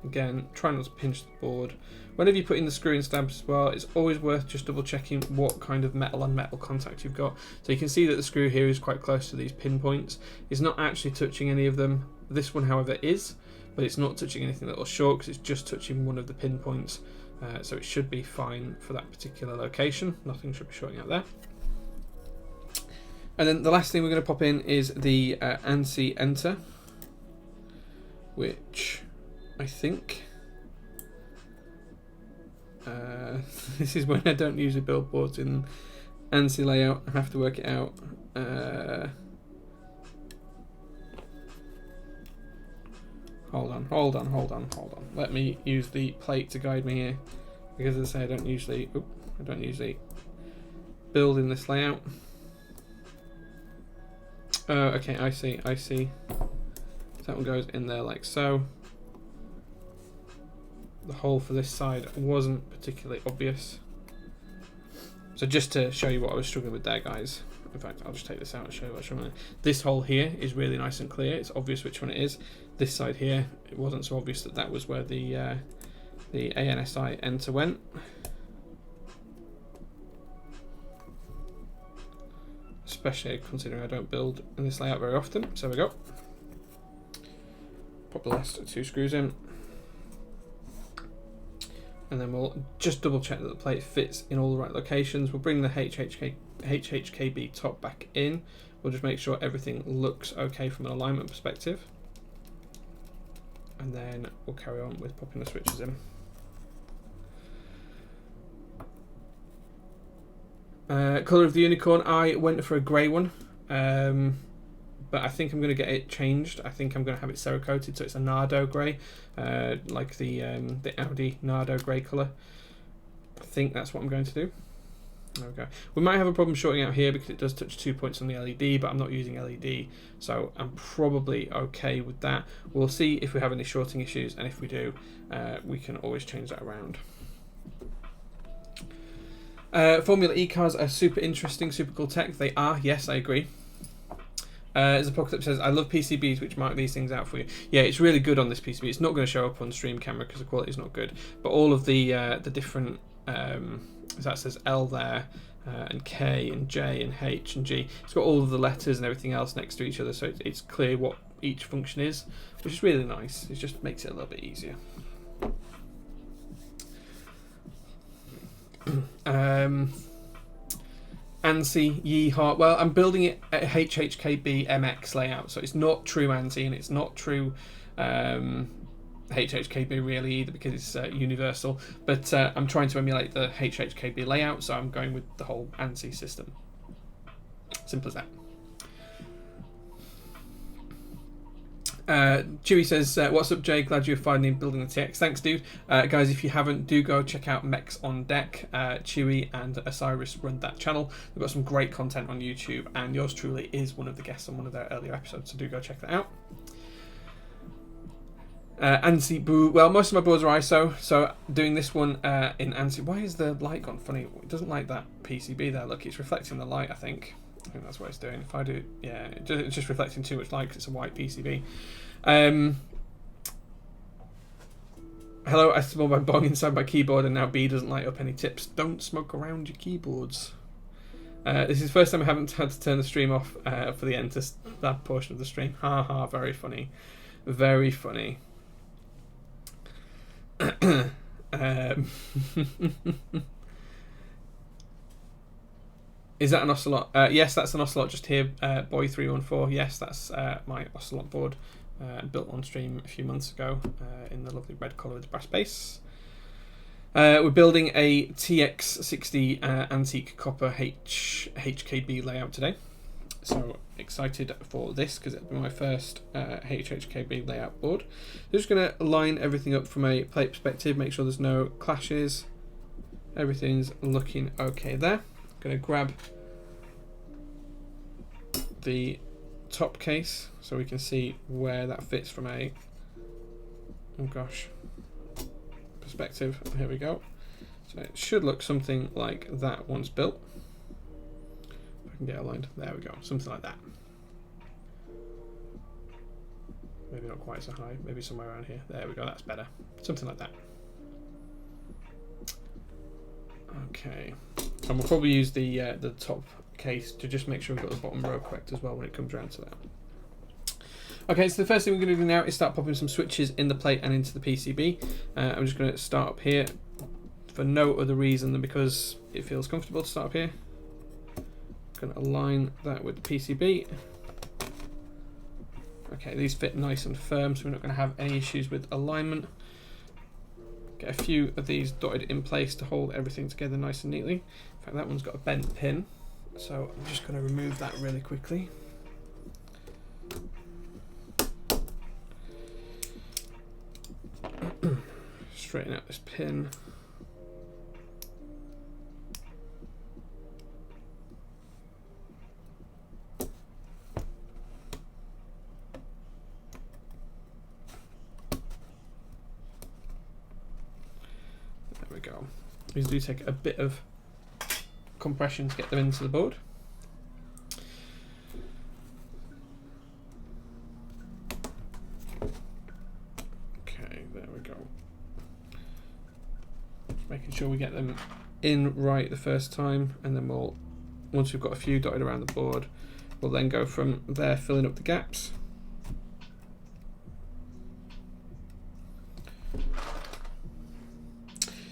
Again, try not to pinch the board. Whenever you put in the screw-in stabs as well, it's always worth just double checking what kind of metal on metal contact you've got. So you can see that the screw here is quite close to these pinpoints. It's not actually touching any of them. This one, however, is, but it's not touching anything that will short because it's just touching one of the pinpoints. So it should be fine for that particular location. Nothing should be shorting out there. And then the last thing we're going to pop in is the ANSI enter, which I think this is when I don't usually build boards in ANSI layout. I have to work it out. Hold on. Let me use the plate to guide me here, because as I say, I don't usually build in this layout. Okay, I see. That one goes in there like so. The hole for this side wasn't particularly obvious. So just to show you what I was struggling with there, guys. In fact, I'll just take this out and show you what I'm struggling with. This hole here is really nice and clear. It's obvious which one it is. This side here, it wasn't so obvious that that was where the ANSI enter went. Especially considering I don't build in this layout very often. So there we go. Pop the last two screws in. And then we'll just double check that the plate fits in all the right locations. We'll bring the HHKB top back in. We'll just make sure everything looks okay from an alignment perspective. And then we'll carry on with popping the switches in. Colour of the unicorn, I went for a grey one. But I think I'm going to get it changed. I think I'm going to have it Cerakoted, so it's a Nardo grey, like the Audi Nardo grey colour. I think that's what I'm going to do. There we go. We might have a problem shorting out here because it does touch 2 points on the LED, but I'm not using LED, so I'm probably okay with that. We'll see if we have any shorting issues, and if we do, we can always change that around. Formula E cars are super interesting, super cool tech. They are, yes, I agree. As Apocalypse says, I love PCBs which mark these things out for you. Yeah, it's really good on this PCB. It's not going to show up on stream camera because the quality is not good. But all of the different, that says L there, and K and J and H and G. It's got all of the letters and everything else next to each other, so it's clear what each function is, which is really nice. It just makes it a little bit easier. ANSI yeehaw. Well, I'm building it at HHKB MX layout, so it's not true ANSI and it's not true HHKB really either, because it's universal. But I'm trying to emulate the HHKB layout, so I'm going with the whole ANSI system. Simple as that. Chewy says, what's up, Jay? Glad you're finally building the TX. Thanks, dude. Guys, if you haven't, do go check out Mechs on Deck. Chewy and Osiris run that channel. They've got some great content on YouTube, and yours truly is one of the guests on one of their earlier episodes, so do go check that out. ANSI boo. Well, most of my boards are ISO, so doing this one in ANSI. Why is the light gone funny? It doesn't like that PCB there. Look, it's reflecting the light, I think that's what it's doing. If I do, yeah, it's just reflecting too much light because it's a white PCB. Hello, I smell my bong inside my keyboard and now B doesn't light up any tips. Don't smoke around your keyboards. This is the first time I haven't had to turn the stream off for the end to that portion of the stream. Ha ha, very funny. Very funny. Is that an Ocelot? Yes, that's an Ocelot just here, Boy314. Yes, that's my Ocelot board, built on stream a few months ago in the lovely red colour with the brass base. We're building a TX60 antique copper HHKB layout today. So excited for this because it'll be my first HHKB layout board. So just going to line everything up from a plate perspective, make sure there's no clashes. Everything's looking okay there. Going to grab the top case so we can see where that fits from a perspective. Here we go. So it should look something like that once built. If I can get it aligned. There we go. Something like that. Maybe not quite so high. Maybe somewhere around here. There we go. That's better. Something like that. Okay. And we'll probably use the top case to just make sure we've got the bottom row correct as well when it comes around to that. Okay, so the first thing we're going to do now is start popping some switches in the plate and into the PCB. I'm just going to start up here for no other reason than because it feels comfortable to start up here. I'm going to align that with the PCB. Okay, these fit nice and firm, so we're not going to have any issues with alignment. Get a few of these dotted in place to hold everything together nice and neatly. In fact, that one's got a bent pin, so I'm just going to remove that really quickly. Straighten out this pin. There we go. These do take a bit of compression to get them into the board. Making sure we get them in right the first time, and then we'll, once we've got a few dotted around the board, we'll then go from there filling up the gaps.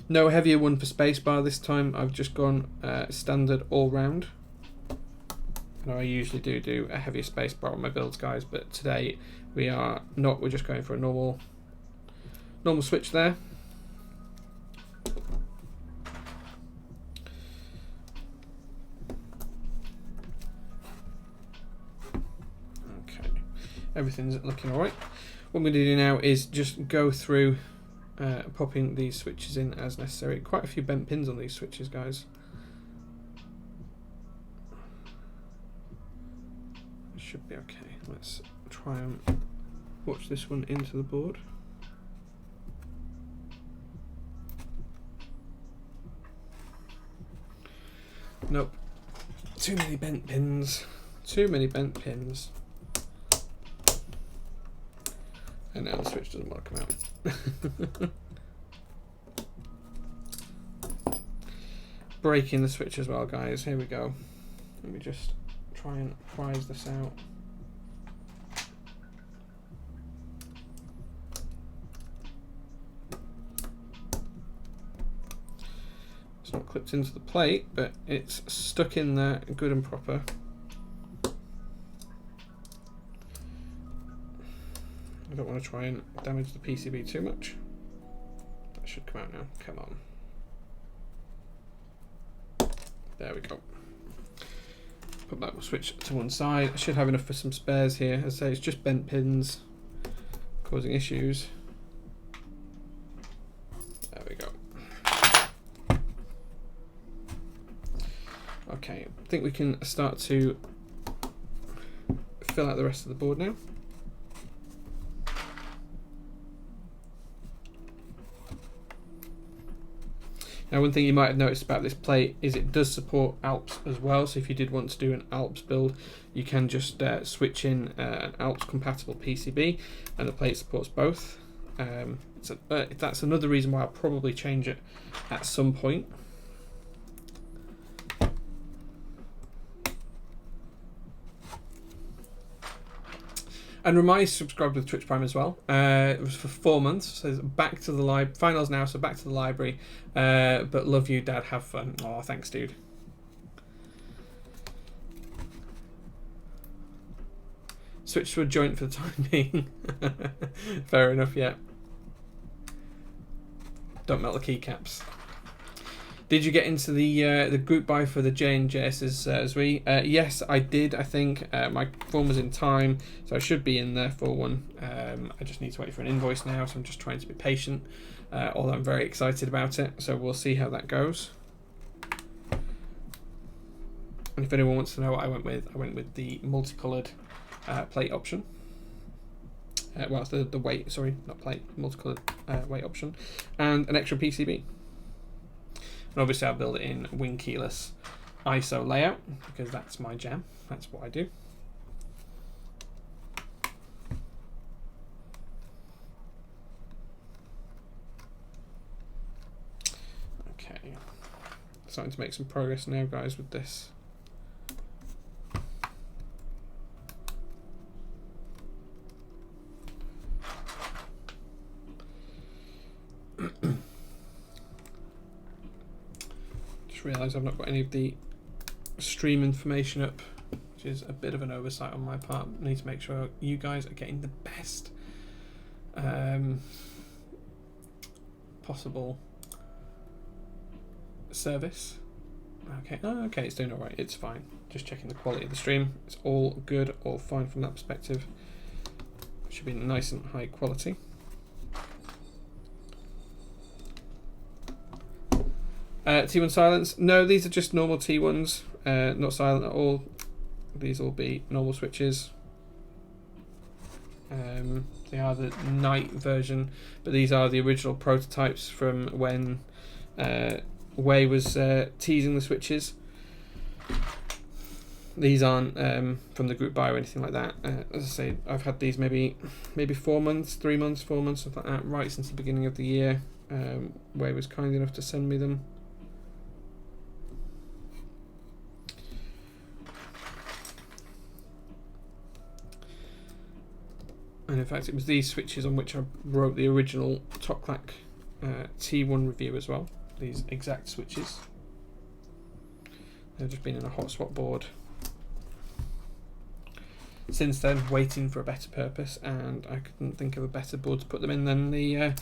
No heavier one for spacebar this time. I've just gone standard all round. I know I usually do a heavier spacebar on my builds, guys, but today we are not. We're just going for a normal switch there. Everything's looking alright. What I'm going to do now is just go through popping these switches in as necessary. Quite a few bent pins on these switches, guys. Should be okay. Let's try and watch this one into the board. Nope. Too many bent pins. Too many bent pins. And now the switch doesn't want to come out. Breaking the switch as well, guys. Here we go. Let me just try and prise this out. It's not clipped into the plate, but it's stuck in there good and proper. I don't want to try and damage the PCB too much. That should come out now. Come on. There we go. Put that switch to one side. I should have enough for some spares here. As I say, it's just bent pins. causing issues. There we go. Okay, I think we can start to fill out the rest of the board now. Now, one thing you might have noticed about this plate is it does support Alps as well. So if you did want to do an Alps build, you can just switch in an Alps compatible PCB, and the plate supports both. So that's another reason why I'll probably change it at some point. And remind you to subscribe with Twitch Prime as well. It was for 4 months, so back to the library. Finals now, so back to the library. But love you, Dad. Have fun. Oh, thanks, dude. Switch to a joint for the time being. Fair enough, yeah. Don't melt the keycaps. Did you get into the group buy for the J and JS's as we? Yes, I did. I think my form was in time, so I should be in there for one. I just need to wait for an invoice now, so I'm just trying to be patient. Although I'm very excited about it, so we'll see how that goes. And if anyone wants to know what I went with the multicolored plate option. Well, it's the weight, sorry, not plate, multicolored weight option, and an extra PCB. And obviously I'll build it in wing keyless ISO layout because that's my jam. That's what I do. Okay, starting to make some progress now, guys, with this. Realise I've not got any of the stream information up, which is a bit of an oversight on my part. I need to make sure you guys are getting the best possible service. Okay, oh, okay, it's doing all right. It's fine. Just checking the quality of the stream. It's all good, all fine from that perspective. It should be nice and high quality. T1 silence. No, these are just normal T1s, not silent at all. These will be normal switches. They are the night version, but these are the original prototypes from when Way was teasing the switches. These aren't from the group buy or anything like that. As I say, I've had these maybe 4 months, 3 months, 4 months, something like that, right since the beginning of the year. Way was kind enough to send me them. And in fact, it was these switches on which I wrote the original Top Clack T1 review as well. These exact switches. They've just been in a hot swap board since then, waiting for a better purpose, and I couldn't think of a better board to put them in than the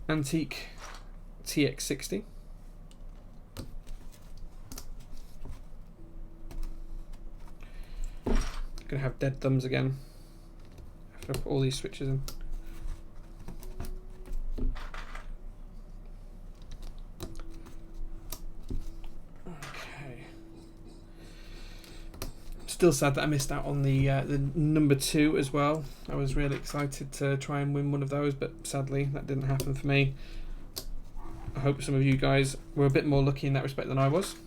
antique TX60. Gonna have dead thumbs again. After I put all these switches in. Okay. Still sad that I missed out on the number 2 as well. I was really excited to try and win one of those, but sadly that didn't happen for me. I hope some of you guys were a bit more lucky in that respect than I was.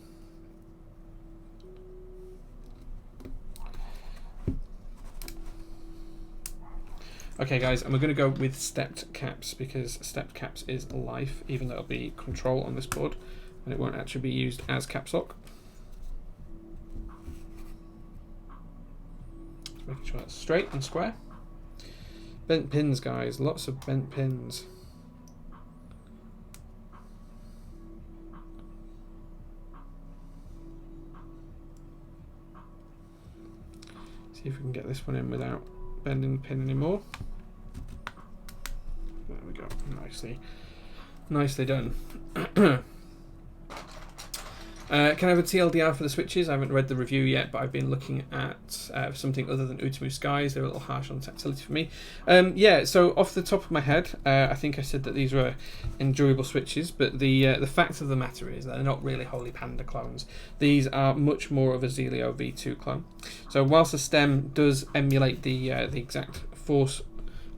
Okay guys, and we're going to go with stepped caps because stepped caps is life, even though it'll be control on this board and it won't actually be used as caps lock. Just making sure that's straight and square. Bent pins, guys, lots of bent pins. See if we can get this one in without bending the pin anymore. There we go, nicely done. Can I have a TLDR for the switches? I haven't read the review yet, but I've been looking at something other than Utemu Skies. They're a little harsh on tactility for me. Yeah, so off the top of my head, I think I said that these were enjoyable switches, but the fact of the matter is that they're not really Holy Panda clones. These are much more of a Zelio V2 clone. So whilst the stem does emulate the exact force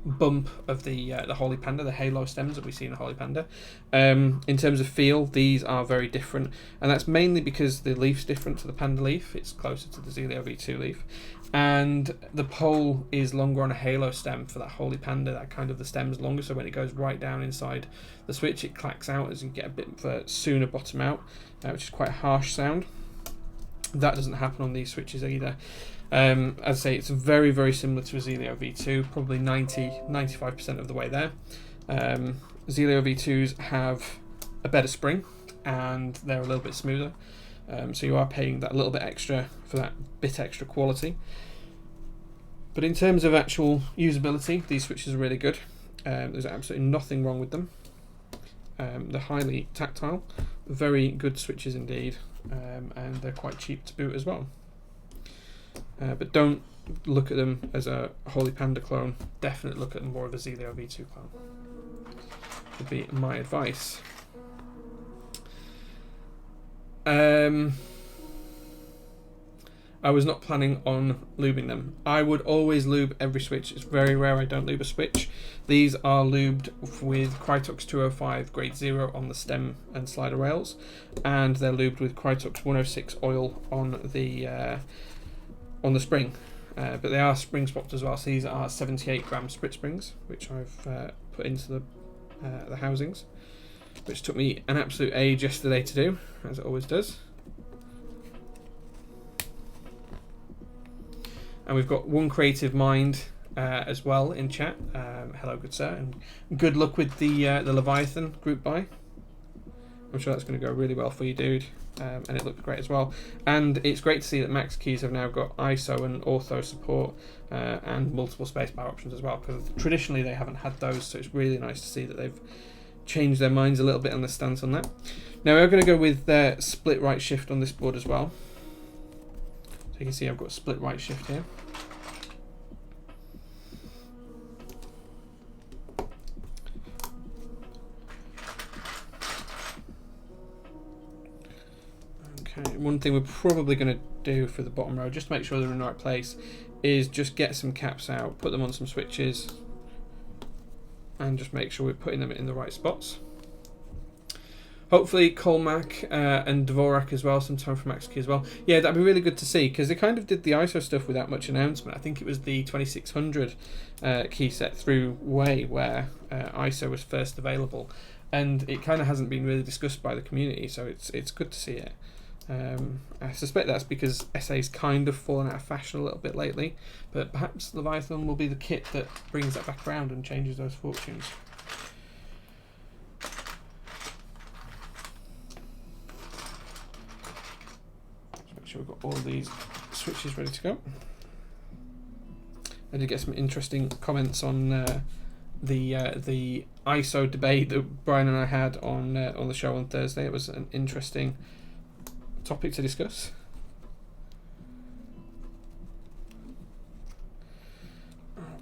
bump of the Holy Panda, the halo stems that we see in the Holy Panda, in terms of feel, these are very different, and that's mainly because the leaf's different to the Panda leaf. It's closer to the Zelio V2 leaf, and the pole is longer on a halo stem for that Holy Panda. That kind of the stem's longer, so when it goes right down inside the switch, it clacks out as you get a bit of a sooner bottom out, which is quite a harsh sound. That doesn't happen on these switches either. As I say, it's very, very similar to a Zelio V2, probably 90-95% of the way there. Zelio V2s have a better spring, and they're a little bit smoother, so you are paying that little bit extra for that bit extra quality. But in terms of actual usability, these switches are really good. There's absolutely nothing wrong with them. They're highly tactile, very good switches indeed, and they're quite cheap to boot as well. But don't look at them as a Holy Panda clone. Definitely look at them more of a Zelio V2 clone. Would be my advice. I was not planning on lubing them. I would always lube every switch. It's very rare I don't lube a switch. These are lubed with Krytox 205 grade 0 on the stem and slider rails, and they're lubed with Krytox 106 oil on the spring, but they are spring swapped as well. So these are 78 gram sprit springs, which I've put into the housings, which took me an absolute age yesterday to do, as it always does. And we've got One Creative Mind as well in chat. Hello, good sir, and good luck with the Leviathan group buy. I'm sure that's going to go really well for you, dude. And it looked great as well. And it's great to see that Max keys have now got ISO and ortho support and multiple spacebar options as well, because traditionally they haven't had those, so it's really nice to see that they've changed their minds a little bit on the stance on that. Now we're going to go with split right shift on this board as well. So you can see I've got split right shift here. Okay, one thing we're probably going to do for the bottom row, just to make sure they're in the right place, is just get some caps out, put them on some switches, and just make sure we're putting them in the right spots. Hopefully Colmac and Dvorak as well, sometime from MaxKey as well. Yeah, that'd be really good to see, because they kind of did the ISO stuff without much announcement. I think it was the 2600 key set through Way where ISO was first available, and it kind of hasn't been really discussed by the community, so it's good to see it. I suspect that's because SA's kind of fallen out of fashion a little bit lately, but perhaps Leviathan will be the kit that brings that back around and changes those fortunes. Make sure we've got all these switches ready to go. I did get some interesting comments on the ISO debate that Brian and I had on the show on Thursday. It was an interesting topic to discuss.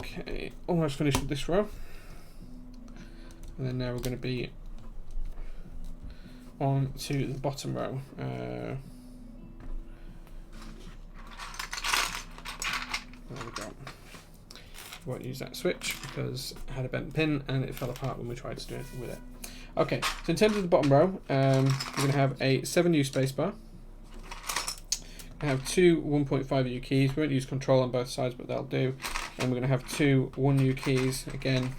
Okay, almost finished with this row, and then now we're going to be on to the bottom row. There we go. Won't use that switch because I had a bent pin and it fell apart when we tried to do anything with it. Okay, so in terms of the bottom row, we're going to have a 7U spacebar. I have two 1.5U keys. We won't use control on both sides, but that'll do. And we're going to have two 1U keys. Again,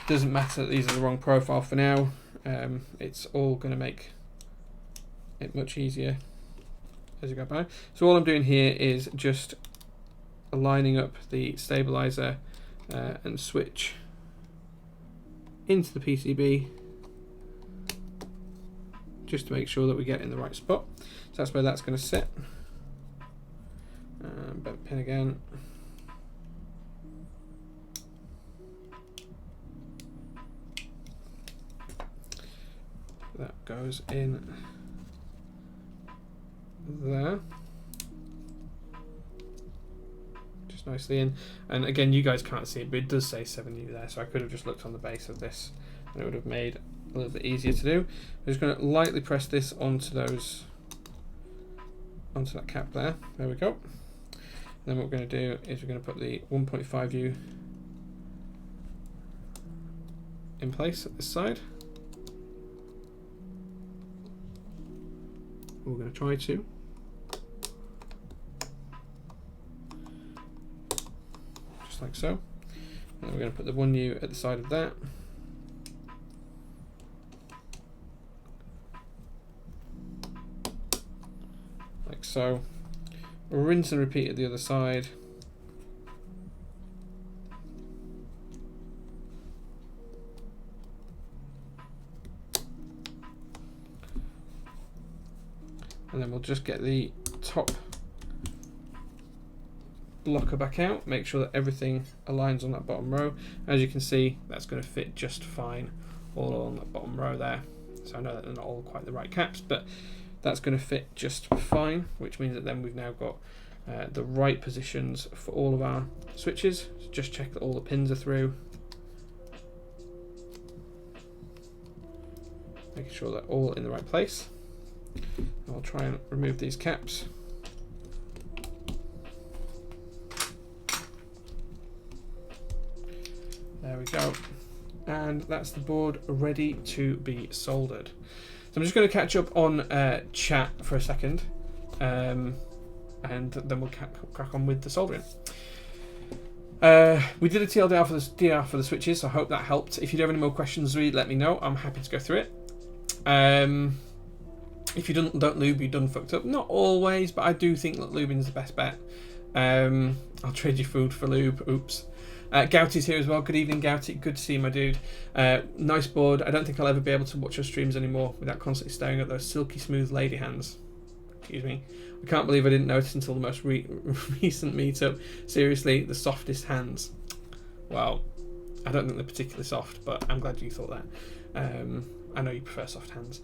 doesn't matter that these are the wrong profile for now. It's all going to make it much easier as you go by. So all I'm doing here is just aligning up the stabilizer and switch into the PCB, just to make sure that we get in the right spot. So that's where that's going to sit. Bent pin again. That goes in there. Just nicely in. And again, you guys can't see it, but it does say 7U there, so I could have just looked on the base of this and it would have made a little bit easier to do. I'm just going to lightly press this onto those, onto that cap there. There we go. And then what we're going to do is we're going to put the 1.5U in place at this side. We're going to try to. Just like so. And we're going to put the 1U at the side of that. Like so. We'll rinse and repeat at the other side. And then we'll just get the top blocker back out, make sure that everything aligns on that bottom row. As you can see, that's going to fit just fine all on that bottom row there. So I know that they're not all quite the right caps, but that's going to fit just fine, which means that then we've now got the right positions for all of our switches. So just check that all the pins are through. Making sure they're all in the right place. I'll try and remove these caps. There we go. And that's the board ready to be soldered. So I'm just going to catch up on chat for a second, and then we'll crack on with the soldering. We did a TLDR for the DR for the switches, so I hope that helped. If you do have any more questions, let me know. I'm happy to go through it. If you don't lube, you're done fucked up. Not always, but I do think that lubing is the best bet. I'll trade you food for lube. Oops. Gouty's here as well. Good evening, Gouty. Good to see you, my dude. Nice board. I don't think I'll ever be able to watch your streams anymore without constantly staring at those silky smooth lady hands. Excuse me. I can't believe I didn't notice until the most recent meetup. Seriously, the softest hands. Well, I don't think they're particularly soft, but I'm glad you thought that. I know you prefer soft hands.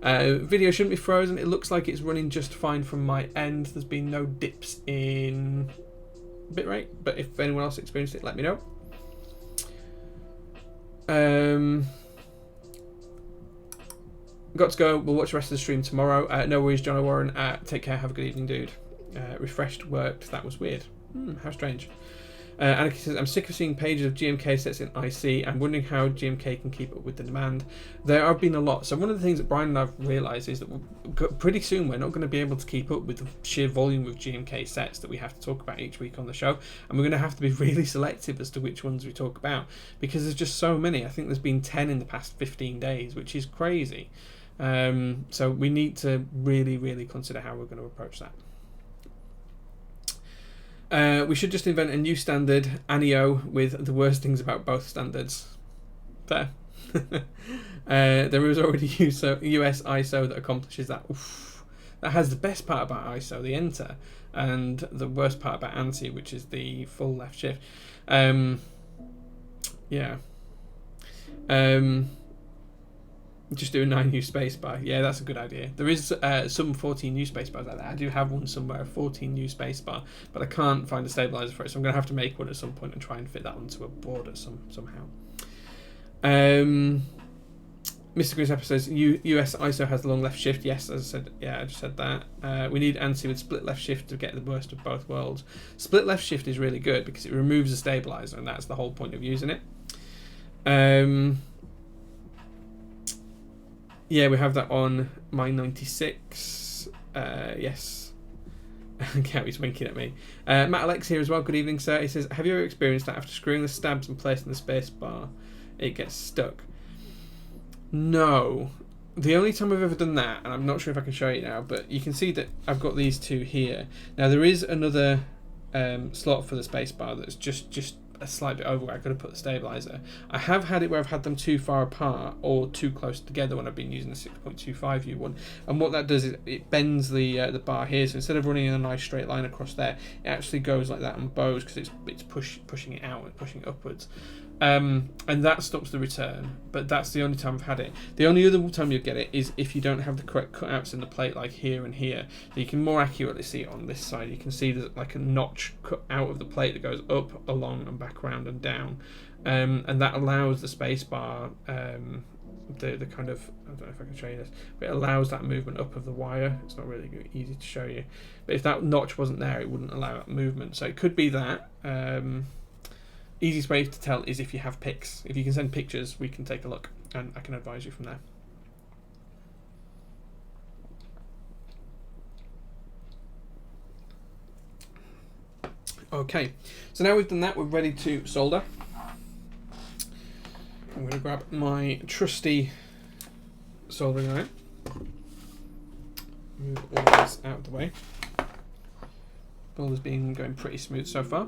Video shouldn't be frozen. It looks like it's running just fine from my end. There's been no dips in bitrate, but if anyone else experienced it, let me know. Got to go. We'll watch the rest of the stream tomorrow. No worries, John O'Warren. Take care. Have a good evening, dude. Refreshed worked. That was weird. How strange. Anarchy says, I'm sick of seeing pages of GMK sets in IC. I'm wondering how GMK can keep up with the demand. There have been a lot. So one of the things that Brian and I've realised is that pretty soon we're not going to be able to keep up with the sheer volume of GMK sets that we have to talk about each week on the show. And we're going to have to be really selective as to which ones we talk about, because there's just so many. I think there's been 10 in the past 15 days, which is crazy. So we need to really, really consider how we're going to approach that. We should just invent a new standard, ANIO, with the worst things about both standards. There. There is already US ISO that accomplishes that. Oof. That has the best part about ISO, the enter, and the worst part about ANSI, which is the full left shift. Yeah. Just do a 9U spacebar. Yeah, that's a good idea. There is some 14U spacebars like that. I do have one somewhere, a 14U spacebar, but I can't find a stabilizer for it, so I'm going to have to make one at some point and try and fit that onto a board somehow. Mr. Grizzapper says, US ISO has the long left shift. Yes, as I said, yeah, I just said that. We need ANSI with split left shift to get the worst of both worlds. Split left shift is really good because it removes the stabilizer, and that's the whole point of using it. Yeah, we have that on my 96. Yes. Gary's winking at me. Matt Alex here as well. Good evening, sir. He says, have you ever experienced that after screwing the stabs and placing the space bar, it gets stuck? No. The only time I've ever done that, and I'm not sure if I can show you now, but you can see that I've got these two here. Now, there is another slot for the space bar that's just a slight bit over where I could have put the stabilizer. I have had it where I've had them too far apart or too close together when I've been using the 6.25U one, and what that does is it bends the bar here, so instead of running in a nice straight line across there, it actually goes like that and bows because it's pushing it out and pushing it upwards. And that stops the return, but that's the only time I've had it. The only other time you'll get it is if you don't have the correct cutouts in the plate, like here and here. So you can more accurately see it on this side. You can see there's like a notch cut out of the plate that goes up, along, and back, around, and down. And that allows the space bar, the kind of, I don't know if I can show you this, but it allows that movement up of the wire. It's not really easy to show you, but if that notch wasn't there, it wouldn't allow that movement. So it could be that. Easiest way to tell is if you have pics. If you can send pictures, we can take a look and I can advise you from there. Okay, so now we've done that, we're ready to solder. I'm going to grab my trusty soldering iron. Move all this out of the way. Build has been going pretty smooth so far.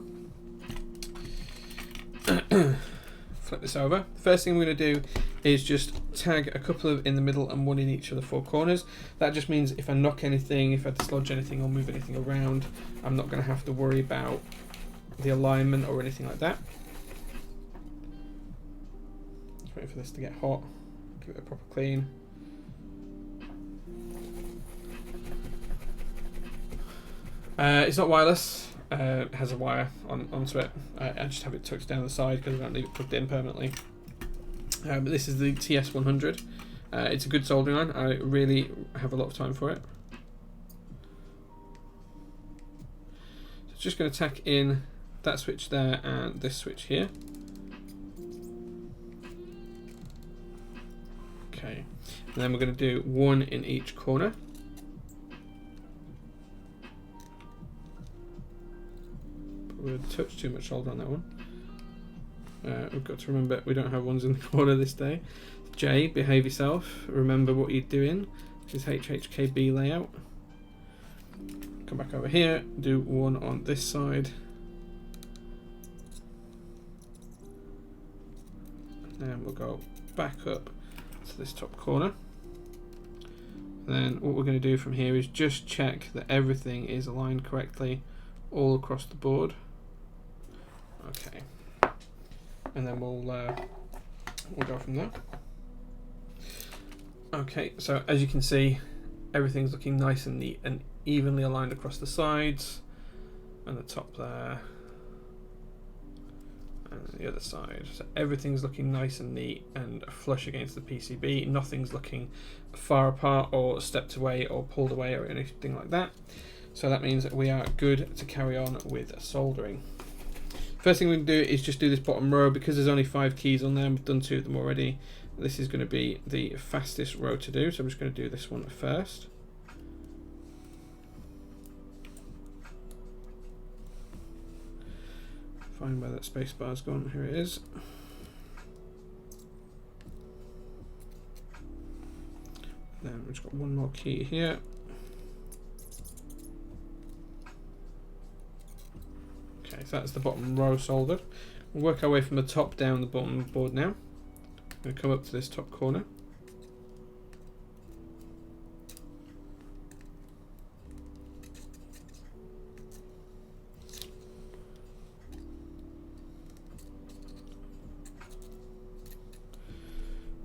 Flip this over. First thing I'm going to do is just tag a couple of in the middle and one in each of the four corners. That just means if I knock anything, if I dislodge anything or move anything around, I'm not going to have to worry about the alignment or anything like that. Just wait for this to get hot. Give it a proper clean. It's not wireless. It has a wire onto it. I just have it tucked down the side because I don't leave it plugged in permanently. But this is the TS100. It's a good soldering iron. I really have a lot of time for it. So just going to tack in that switch there and this switch here. Okay, and then we're going to do one in each corner. Probably a touch too much solder on that one. We've got to remember we don't have ones in the corner this day. J, behave yourself. Remember what you're doing. This is HHKB layout. Come back over here. Do one on this side. And we'll go back up to this top corner. And then what we're going to do from here is just check that everything is aligned correctly all across the board. Okay, and then we'll go from there. Okay, so as you can see, everything's looking nice and neat and evenly aligned across the sides and the top there and the other side. So everything's looking nice and neat and flush against the PCB. Nothing's looking far apart or stepped away or pulled away or anything like that. So that means that we are good to carry on with soldering. First thing we can do is just do this bottom row. Because there's only 5 keys on there, we've done 2 of them already. This is going to be the fastest row to do, so I'm just going to do this one first. Find where that space bar's gone. Here it is. Then we've just got one more key here. Okay, so that's the bottom row soldered. We'll work our way from the top down the bottom board now. I'm going to come up to this top corner.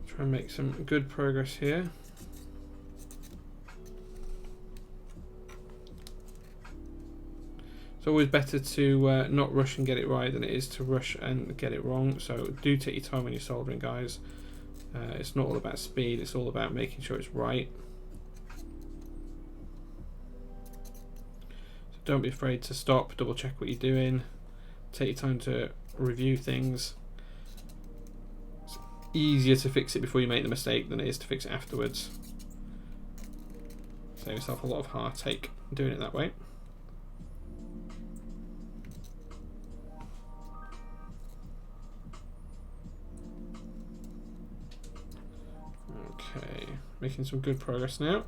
Try and make some good progress here. It's always better to not rush and get it right than it is to rush and get it wrong. So do take your time when you're soldering, guys. It's not all about speed, it's all about making sure it's right. So don't be afraid to stop, double check what you're doing. Take your time to review things. It's easier to fix it before you make the mistake than it is to fix it afterwards. Save yourself a lot of heartache doing it that way. Okay, making some good progress now.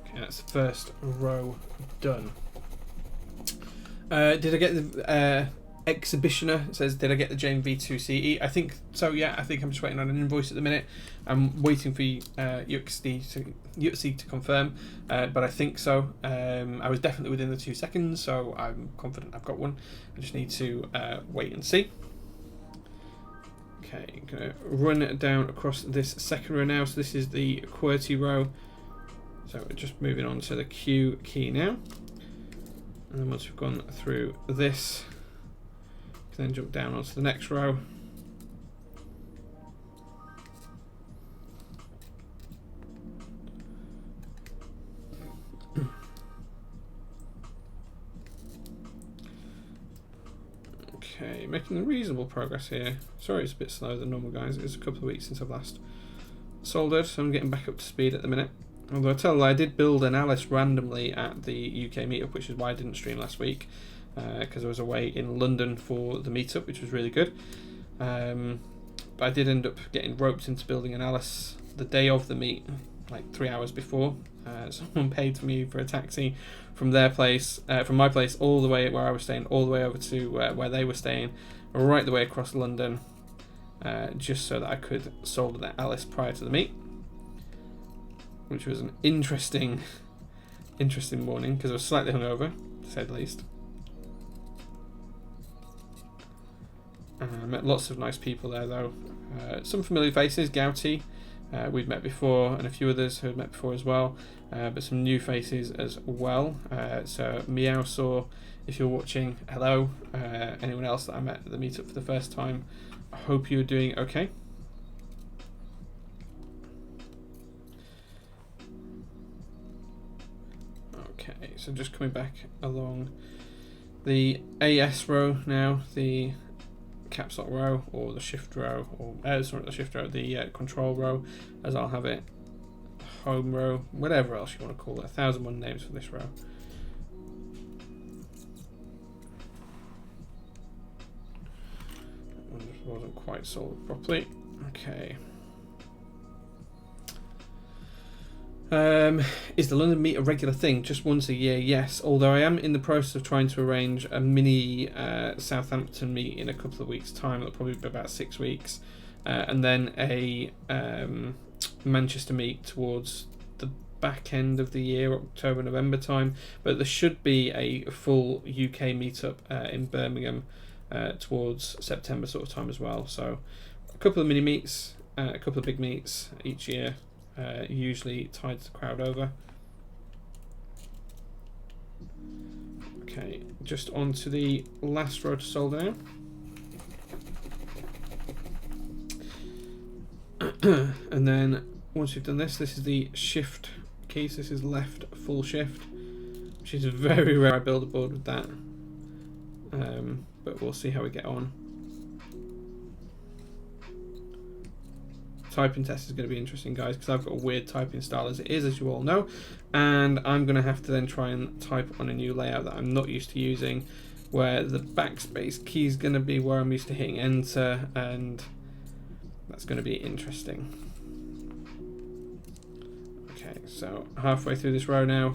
Okay, that's the first row done. Did I get the Exhibitioner says, did I get the JMV2 CE? I think so, yeah. I think I'm just waiting on an invoice at the minute. I'm waiting for UXC to confirm, but I think so. I was definitely within the 2 seconds, so I'm confident I've got one. I just need to wait and see. Okay, I'm going to run down across this second row now. So this is the QWERTY row. So we're just moving on to the Q key now. And then once we've gone through this, we can then jump down onto the next row. Okay, making reasonable progress here. Sorry it's a bit slower than normal, guys. It's a couple of weeks since I've last soldered, so I'm getting back up to speed at the minute. Although I tell you, I did build an Alice randomly at the UK meetup, which is why I didn't stream last week, because I was away in London for the meetup, which was really good. But I did end up getting roped into building an Alice the day of the meet, like 3 hours before. Someone paid for me for a taxi from their place, from my place all the way where I was staying, all the way over to where they were staying, right the way across London, just so that I could solder that Alice prior to the meet, which was an interesting morning because I was slightly hungover, to say the least. I met lots of nice people there though. Some familiar faces, Gouty, we'd met before, and a few others who had met before as well, but some new faces as well. So Meowsaw, if you're watching, hello. Anyone else that I met at the meetup for the first time, I hope you're doing okay. Okay, so just coming back along the AS row now, the caps lock row, or the shift row, or sorry, the shift row, the control row, as I'll have it, home row, whatever else you want to call it. 1,001 names for this row. That one just wasn't quite soldered properly. Okay. Is the London meet a regular thing? Just once a year, yes. Although I am in the process of trying to arrange a mini Southampton meet in a couple of weeks' time. It'll probably be about 6 weeks. And then a Manchester meet towards the back end of the year, October, November time. But there should be a full UK meetup in Birmingham towards September sort of time as well. So a couple of mini meets, a couple of big meets each year. Usually tides the crowd over. Okay, just on to the last row to solder now. And then once you've done this, this is the shift key. So this is left full shift, which is very rare I build a board with that. But we'll see how we get on. Typing test is going to be interesting, guys, because I've got a weird typing style as it is, as you all know, and I'm going to have to then try and type on a new layout that I'm not used to using, where the backspace key is going to be where I'm used to hitting enter, and that's going to be interesting. Okay, so halfway through this row now,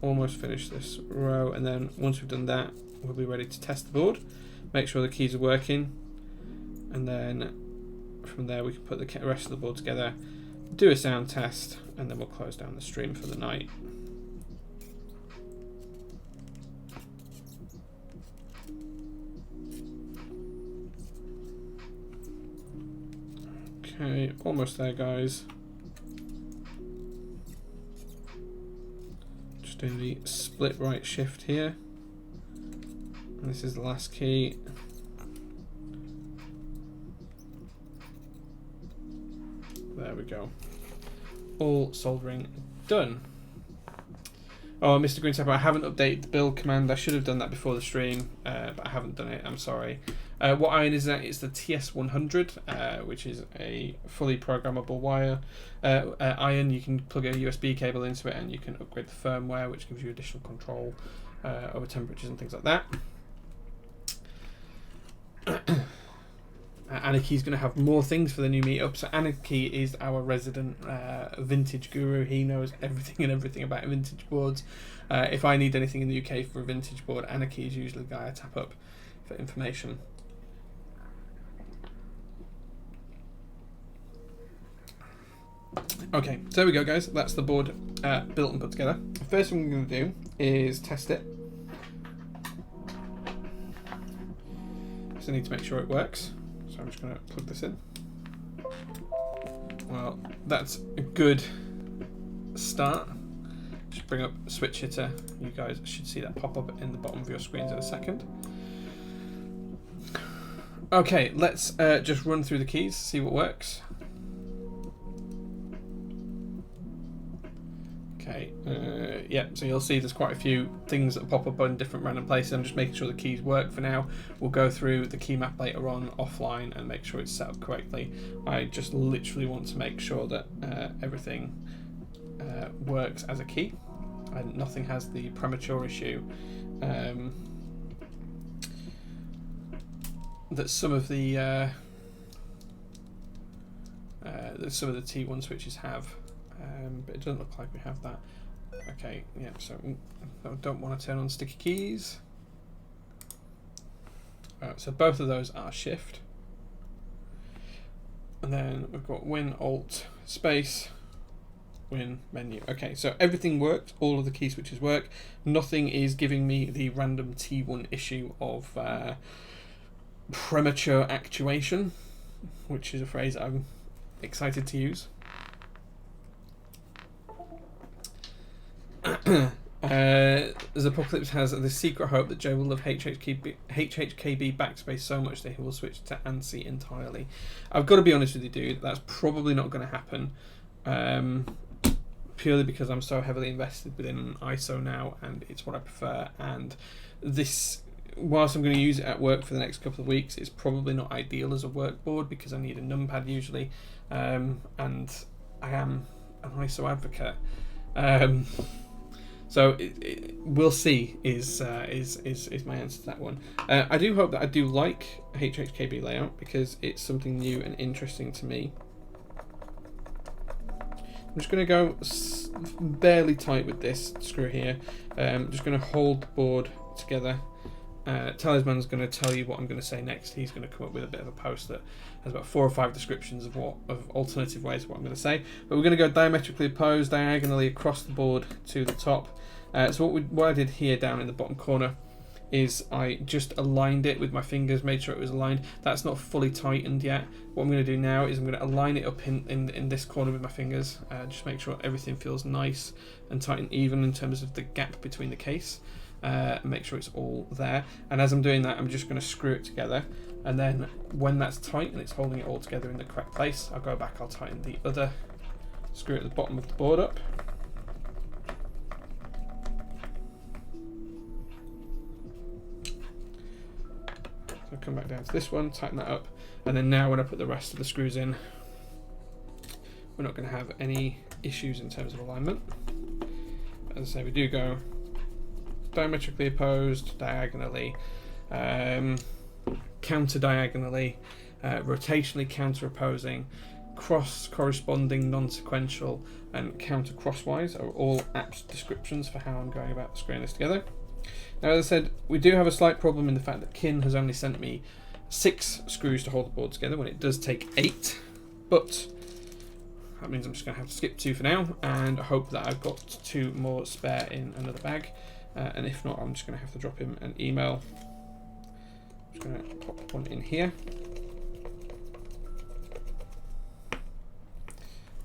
almost finished this row, and then once we've done that, we'll be ready to test the board, make sure the keys are working, and then from there we can put the rest of the board together, do a sound test, and then we'll close down the stream for the night. Okay, almost there, guys. Just doing the split right shift here, and this is the last key. There we go. All soldering done. Oh, Mr. Greentap, I haven't updated the build command. I should have done that before the stream, but I haven't done it. I'm sorry. What iron is that? It's the TS100, which is a fully programmable wire iron. You can plug a USB cable into it, and you can upgrade the firmware, which gives you additional control over temperatures and things like that. Anaki's going to have more things for the new meetup. So Anaki is our resident vintage guru. He knows everything about vintage boards. If I need anything in the UK for a vintage board, Anaki is usually the guy I tap up for information. Okay, so there we go, guys. That's the board built and put together. The first thing we're going to do is test it. So I need to make sure it works. So I'm just going to plug this in. Well, that's a good start. Just bring up switch hitter. You guys should see that pop up in the bottom of your screens in a second. Okay, let's just run through the keys, see what works. Okay, yeah, so you'll see there's quite a few things that pop up in different random places. I'm just making sure the keys work for now. We'll go through the key map later on offline and make sure it's set up correctly. I just literally want to make sure that everything works as a key and nothing has the premature issue that some of the T1 switches have. But it doesn't look like we have that. Okay, yeah, so I don't want to turn on sticky keys. So both of those are shift. And then we've got Win, Alt, Space, Win, Menu. Okay, so everything worked. All of the key switches work. Nothing is giving me the random T1 issue of premature actuation, which is a phrase I'm excited to use. Apocalypse has the secret hope that Joe will love HHKB backspace so much that he will switch to ANSI entirely. I've got to be honest with you, dude, that's probably not going to happen, purely because I'm so heavily invested within ISO now and it's what I prefer, and this, whilst I'm going to use it at work for the next couple of weeks, it's probably not ideal as a work board because I need a numpad usually, and I am an ISO advocate. So we'll see is my answer to that one. I do hope that I do like HHKB layout because it's something new and interesting to me. I'm just going to go barely tight with this screw here. I'm just going to hold the board together. Talisman's going to tell you what I'm going to say next. He's going to come up with a bit of a post that has about 4 or 5 descriptions of alternative ways of what I'm going to say. But we're going to go diametrically opposed, diagonally across the board to the top. So what I did here down in the bottom corner is I just aligned it with my fingers, made sure it was aligned. That's not fully tightened yet. What I'm going to do now is I'm going to align it up in this corner with my fingers, just make sure everything feels nice and tight and even in terms of the gap between the case. Make sure it's all there, and as I'm doing that I'm just going to screw it together, and then when that's tight and it's holding it all together in the correct place, I'll go back, I'll tighten the other screw at the bottom of the board up. So I'll come back down to this one, tighten that up, and then now when I put the rest of the screws in, we're not going to have any issues in terms of alignment. As I say, we do go diametrically opposed, diagonally, counter diagonally, rotationally counter opposing, cross corresponding non-sequential, and counter crosswise are all apt descriptions for how I'm going about screwing this together. Now, as I said, we do have a slight problem in the fact that Kin has only sent me 6 screws to hold the board together when it does take 8, but that means I'm just going to have to skip 2 for now and hope that I've got 2 more spare in another bag. And if not, I'm just going to have to drop him an email. I'm just going to pop one in here.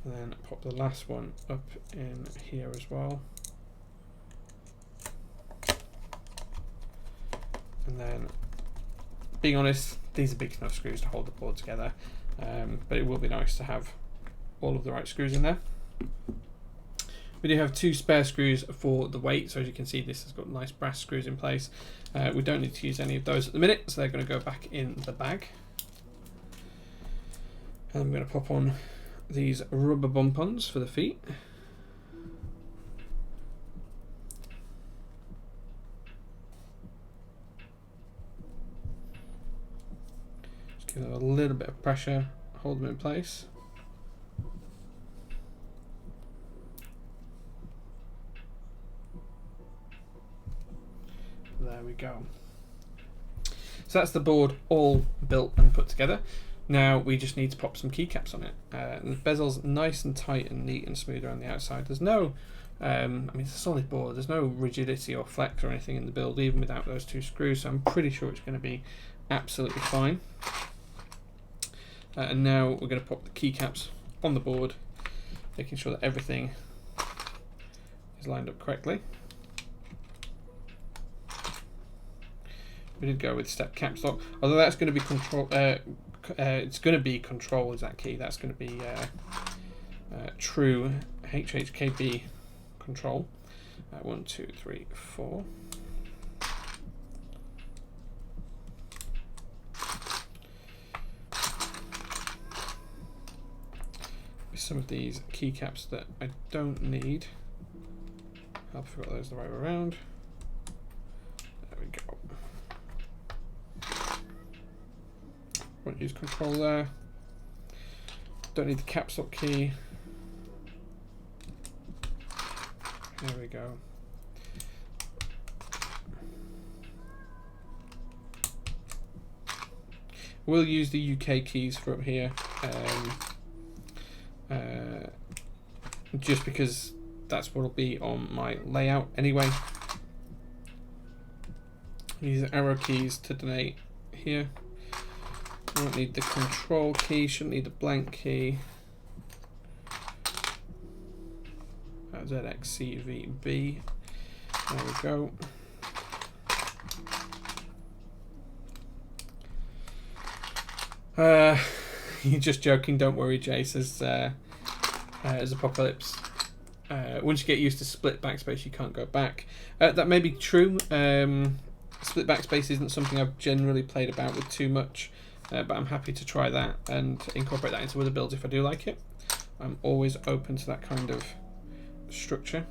And then pop the last one up in here as well. And then, being honest, these are big enough screws to hold the board together. But it will be nice to have all of the right screws in there. We do have 2 spare screws for the weight, so as you can see this has got nice brass screws in place. We don't need to use any of those at the minute, so they're going to go back in the bag. And I'm going to pop on these rubber bump-ons for the feet. Give them a little bit of pressure, hold them in place. There we go. So that's the board all built and put together. Now we just need to pop some keycaps on it. The bezel's nice and tight and neat and smooth around the outside. There's no, I mean, it's a solid board. There's no rigidity or flex or anything in the build, even without those two screws. So I'm pretty sure it's going to be absolutely fine. And now we're going to pop the keycaps on the board, making sure that everything is lined up correctly. We did go with step caps lock, although that's going to be control. It's going to be control is that key. That's going to be true HHKB control. 1, 2, 3, 4. Some of these keycaps that I don't need. I forgot those the right way around. There we go. Won't use control there. Don't need the caps lock key. There we go. We'll use the UK keys for up here. Just because that's what will be on my layout anyway. These are arrow keys to donate here. I don't need the control key, shouldn't need the blank key. ZXCVB. There we go. You're just joking, don't worry, Jay, says Apocalypse. Once you get used to split backspace, you can't go back. That may be true. Split backspace isn't something I've generally played about with too much, but I'm happy to try that and incorporate that into other builds if I do like it. I'm always open to that kind of structure.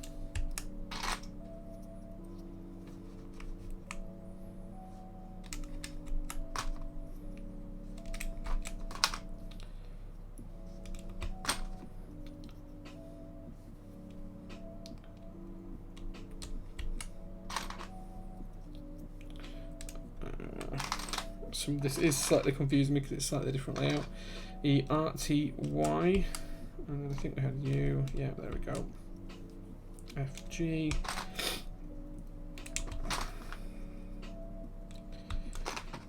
This is slightly confusing me because it's slightly different layout. ERTY, and then I think we had U. Yeah, there we go. FG.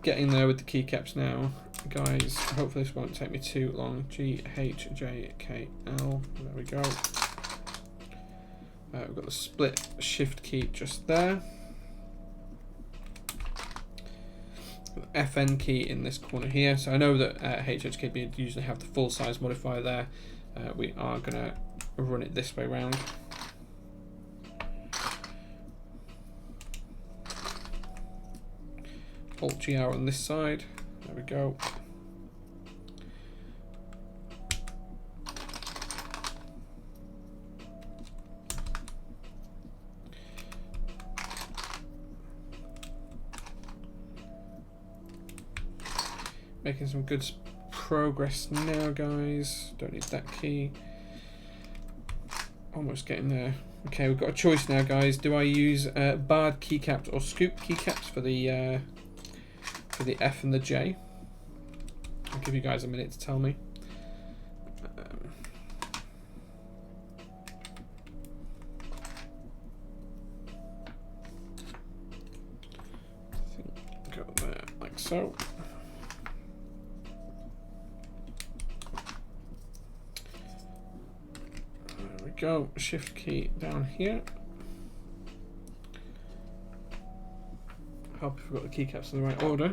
Getting there with the keycaps now, guys. Hopefully this won't take me too long. GHJKL. There we go. We've got the split shift key just there. FN key in this corner here. So I know that HHKB usually have the full size modifier there. We are going to run it this way around. Alt GR on this side. There we go. Making some good progress now, guys. Don't need that key. Almost getting there. Okay, we've got a choice now, guys. Do I use barred keycaps or scoop keycaps for the F and the J? I'll give you guys a minute to tell me. I think go there like so. Go shift key down here. Hope we've got the keycaps in the right order.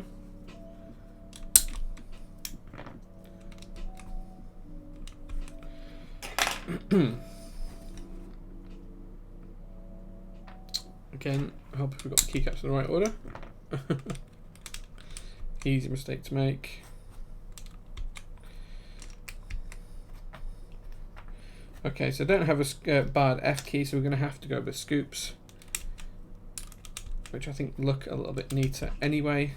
Again, I hope we've got the keycaps in the right order. Easy mistake to make. Okay, so I don't have a barred F key, so we're going to have to go with scoops, which I think look a little bit neater anyway.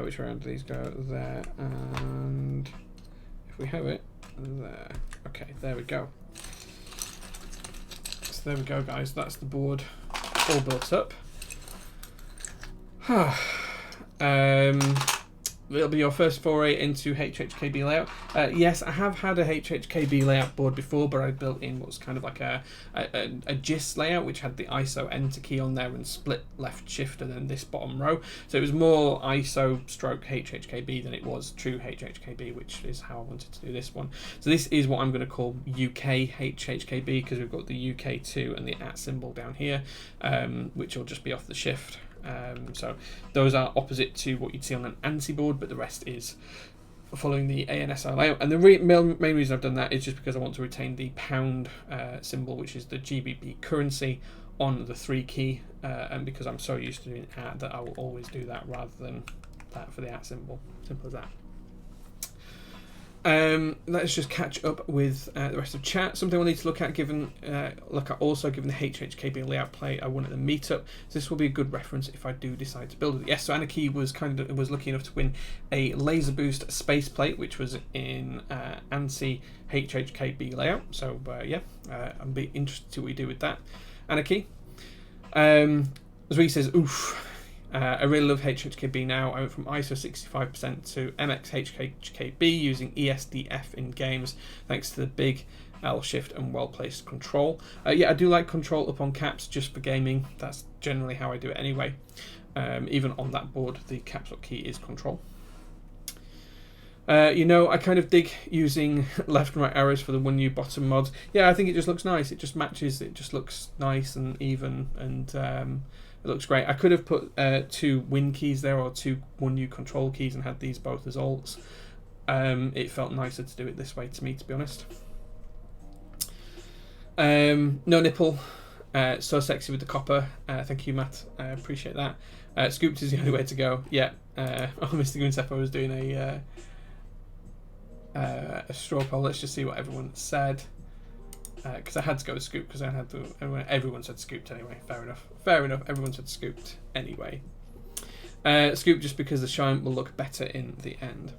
Which round do these go? There, and if we have it, there. Okay, there we go. So there we go, guys. That's the board all built up. It'll be your first foray into HHKB layout. Yes, I have had a HHKB layout board before, but I built in what was kind of like a GIS layout, which had the ISO enter key on there and split left shift and then this bottom row. So it was more ISO stroke HHKB than it was true HHKB, which is how I wanted to do this one. So this is what I'm going to call UK HHKB, because we've got the UK2 and the @ symbol down here, which will just be off the shift. So those are opposite to what you'd see on an ANSI board, but the rest is following the ANSI layout. And the main reason I've done that is just because I want to retain the pound symbol, which is the GBP currency, on the 3 key, and because I'm so used to doing @ that I will always do that rather than that for the @ symbol. Simple as that. Let's just catch up with the rest of chat. Something we'll need to look at, given the HHKB layout play I won at the meetup. So this will be a good reference if I do decide to build it. Yes, so Anarchy was lucky enough to win a laser boost space plate, which was in ANSI HHKB layout. So yeah, I'll be interested to see what we do with that. Anarchy. As he says, oof. I really love HHKB now. I went from ISO 65% to MX HHKB using ESDF in games, thanks to the big L shift and well-placed control. Yeah, I do like control up on caps just for gaming. That's generally how I do it anyway. Even on that board, the capsule key is control. I kind of dig using left and right arrows for the 1U bottom mods. Yeah, I think it just looks nice. It just matches. It just looks nice and even, and it looks great. I could have put 2 win keys there or 2 1U control keys and had these both as alts. It felt nicer to do it this way to me, to be honest. No nipple. So sexy with the copper. Thank you, Matt. I appreciate that. Scooped is the only way to go. Yeah. Mr. Gunsepo was doing a straw poll. Let's just see what everyone said, because I had to go with scoop because everyone said scooped anyway. Fair enough, everyone said scooped anyway. Scoop just because the shine will look better in the end.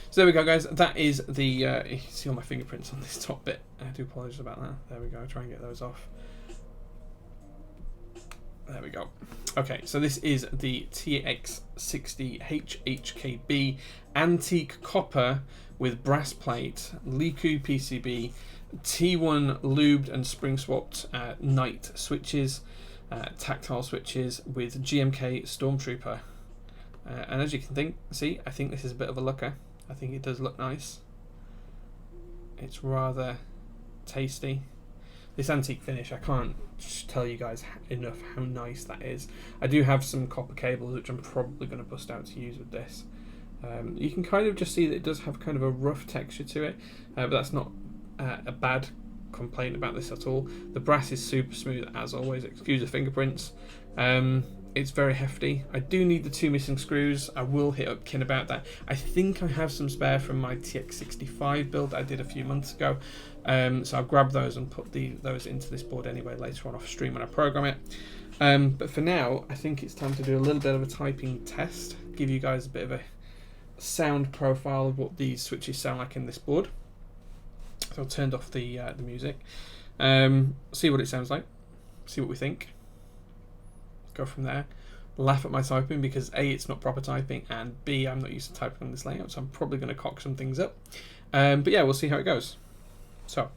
So there we go, guys. That is the you can see all my fingerprints on this top bit. I do apologise about that. There we go. Try and get those off. There we go. Okay, so this is the TX60 HHKB antique copper with brass plate, Liku PCB, T1 lubed and spring swapped night switches, tactile switches with GMK Stormtrooper. And as you can see, I think this is a bit of a looker. I think it does look nice. It's rather tasty. This antique finish, I can't tell you guys enough how nice that is. I do have some copper cables which I'm probably going to bust out to use with this. You can kind of just see that it does have kind of a rough texture to it, but that's not a bad complaint about this at all. The brass is super smooth as always, excuse the fingerprints. It's very hefty. I do need the 2 missing screws. I will hit up Kin about that. I think I have some spare from my TX65 build that I did a few months ago. So I'll grab those and put those into this board anyway later on off stream when I program it. But for now, I think it's time to do a little bit of a typing test, give you guys a bit of a sound profile of what these switches sound like in this board. So I've turned off the music. See what it sounds like. See what we think. Go from there. Laugh at my typing because A, it's not proper typing, and B, I'm not used to typing on this layout, so I'm probably going to cock some things up. But yeah, we'll see how it goes. So.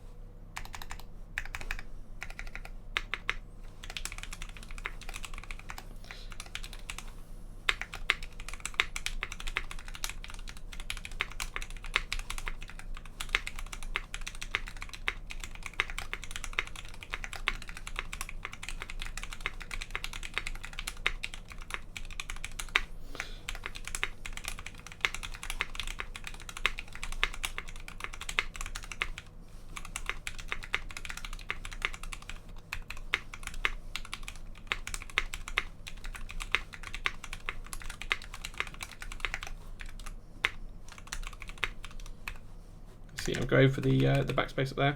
See, I'm going for the backspace up there.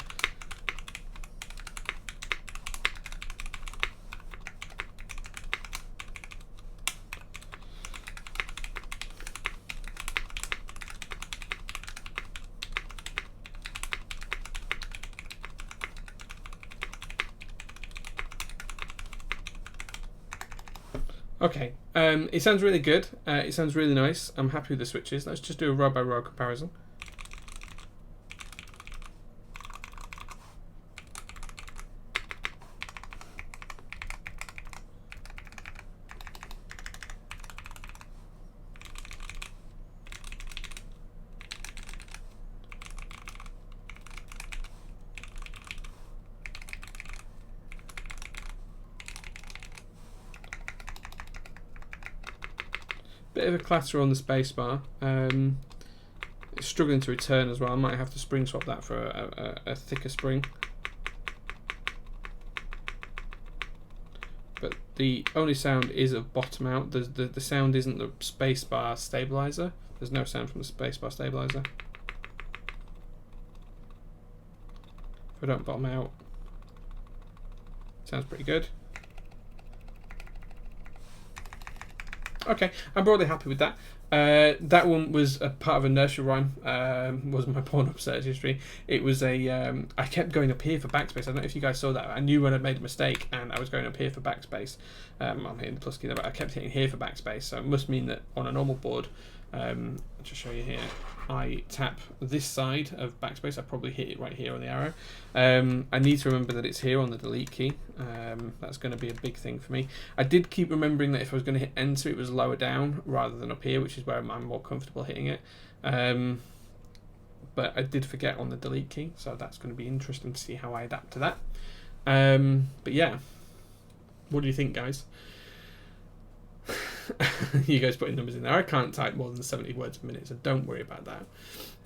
Okay, it sounds really good. It sounds really nice. I'm happy with the switches. Let's just do a row by row comparison. Bit of a clatter on the spacebar. It's struggling to return as well. I might have to spring swap that for a thicker spring. But the only sound is a bottom out. The sound isn't the spacebar stabilizer. There's no sound from the spacebar stabilizer. If I don't bottom out, sounds pretty good. Okay, I'm broadly happy with that. That one was a part of a nursery rhyme. Was my porn up search history. It was a. I kept going up here for backspace. I don't know if you guys saw that. I knew when I'd made a mistake and I was going up here for backspace. I'm hitting the plus key there, but I kept hitting here for backspace. So it must mean that on a normal board, I'll just show you here. I tap this side of backspace. I probably hit it right here on the arrow. I need to remember that it's here on the delete key. That's going to be a big thing for me. I did keep remembering that if I was going to hit enter, it was lower down rather than up here, which is where I'm more comfortable hitting it. But I did forget on the delete key, so that's going to be interesting to see how I adapt to that. But yeah, what do you think, guys? You guys putting numbers in there. I can't type more than 70 words a minute, so don't worry about that.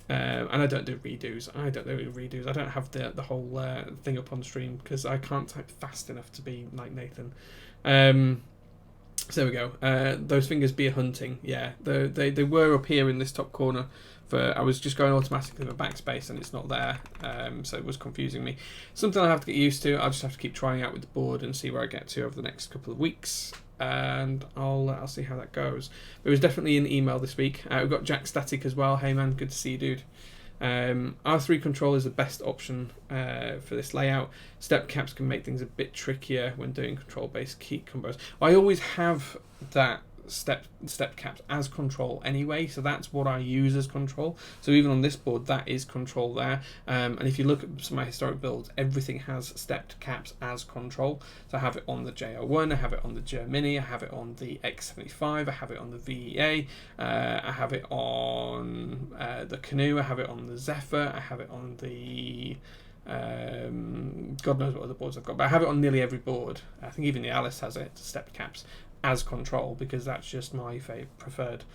And I don't do redos. I don't have the whole thing up on stream because I can't type fast enough to be like Nathan. So there we go. Those fingers be a hunting. Yeah, they were up here in this top corner. I was just going automatically with backspace and it's not there, so it was confusing me. Something I'll have to get used to. I'll just have to keep trying out with the board and see where I get to over the next couple of weeks. And I'll see how that goes. It was definitely an email this week. We've got Jack Static as well. Hey man, good to see you, dude. R3 control is the best option for this layout. Step caps can make things a bit trickier when doing control-based key combos. I always have that step caps as control anyway, so that's what I use as control. So even on this board, that is control there. And if you look at some of my historic builds, everything has stepped caps as control. So I have it on the J01, I have it on the Germini, I have it on the X75, I have it on the VEA, I have it on the Canoe, I have it on the Zephyr, I have it on the God knows what other boards I've got, but I have it on nearly every board. I think even the Alice has it, stepped caps as control, because that's just my preferred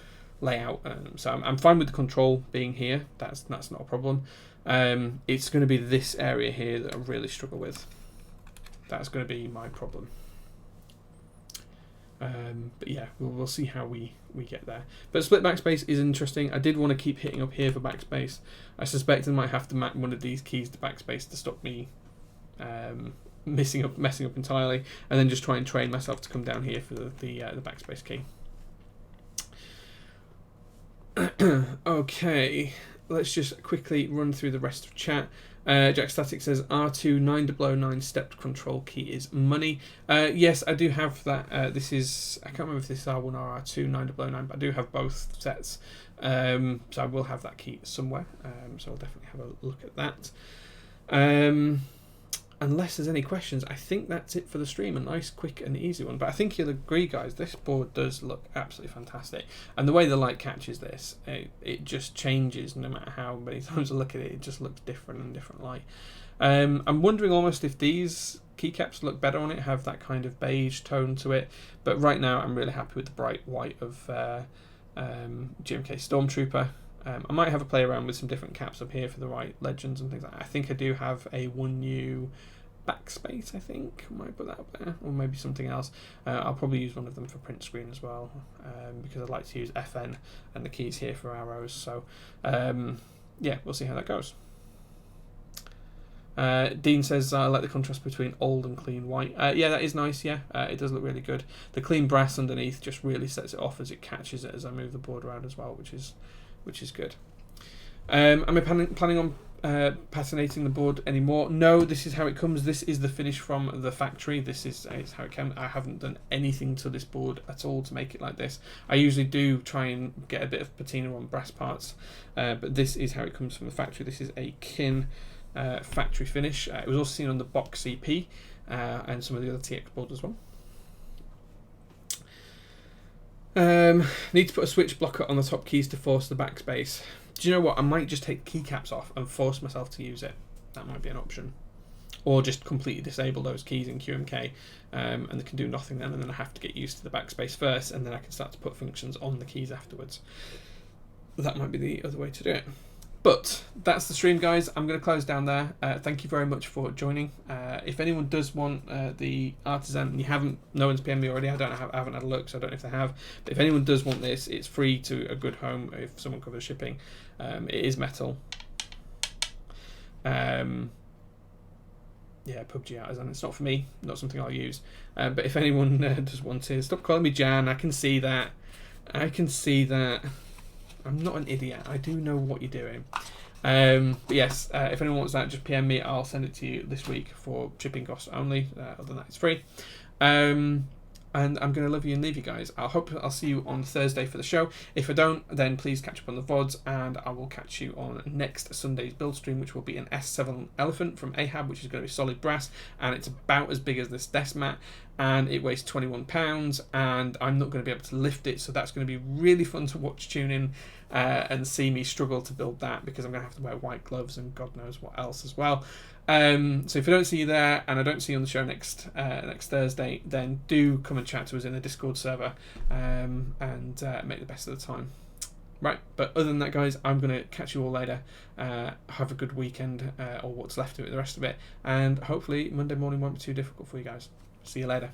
layout. So I'm fine with the control being here. That's not a problem. It's going to be this area here that I really struggle with. That's going to be my problem. But yeah, we'll see how we get there. But split backspace is interesting. I did want to keep hitting up here for backspace. I suspect I might have to map one of these keys to backspace to stop me messing up entirely, and then just try and train myself to come down here for the backspace key. Okay, let's just quickly run through the rest of chat. Jack Static says R2 9009 stepped control key is money. Yes, I do have that. This is, I can't remember if this is R1 or R2 9009, but I do have both sets. So I will have that key somewhere. So I'll definitely have a look at that. Unless there's any questions, I think that's it for the stream. A nice, quick and easy one. But I think you'll agree, guys, this board does look absolutely fantastic. And the way the light catches this, it just changes no matter how many times I look at it. It just looks different in different light. I'm wondering almost if these keycaps look better on it, have that kind of beige tone to it. But right now, I'm really happy with the bright white of GMK Stormtrooper. I might have a play around with some different caps up here for the right legends and things like that. I think I do have a one new backspace, I think. I might put that up there, or maybe something else. I'll probably use one of them for print screen as well, because I like to use FN and the keys here for arrows. So yeah, we'll see how that goes. Dean says, I like the contrast between old and clean white. Yeah, that is nice, yeah. It does look really good. The clean brass underneath just really sets it off as it catches it as I move the board around as well, which is good. Am I planning on patinating the board anymore. No, this is how it comes. This is the finish from the factory. This is how it came. I haven't done anything to this board at all to make it like this. I usually do try and get a bit of patina on brass parts, but this is how it comes from the factory. This is a Kin factory finish. It was also seen on the Box CP and some of the other TX boards as well. Need to put a switch blocker on the top keys to force the backspace. Do you know what? I might just take the keycaps off and force myself to use it. That might be an option. Or just completely disable those keys in QMK and they can do nothing then, and then I have to get used to the backspace first, and then I can start to put functions on the keys afterwards. That might be the other way to do it. But that's the stream, guys. I'm going to close down there. Thank you very much for joining. If anyone does want the Artisan, and no one's PM'd me already. I haven't had a look, so I don't know if they have. But if anyone does want this, it's free to a good home if someone covers shipping. It is metal. Yeah, PUBG Artisan. It's not for me. Not something I'll use. But if anyone does want it, stop calling me Jan. I can see that. I'm not an idiot. I do know what you're doing. But yes, if anyone wants that, just PM me. I'll send it to you this week for shipping costs only. Other than that, it's free. And I'm going to love you and leave you guys. I'll see you on Thursday for the show. If I don't, then please catch up on the VODs, and I will catch you on next Sunday's build stream, which will be an S7 Elephant from Ahab, which is going to be solid brass, and it's about as big as this desk mat, and it weighs 21 pounds, and I'm not going to be able to lift it, so that's going to be really fun to watch tune in and see me struggle to build that, because I'm going to have to wear white gloves and God knows what else as well. So if I don't see you there, and I don't see you on the show next Thursday, then do come and chat to us in the Discord server and make the best of the time. Right, but other than that, guys, I'm going to catch you all later. Have a good weekend, or what's left of it, the rest of it, and hopefully Monday morning won't be too difficult for you guys. See you later.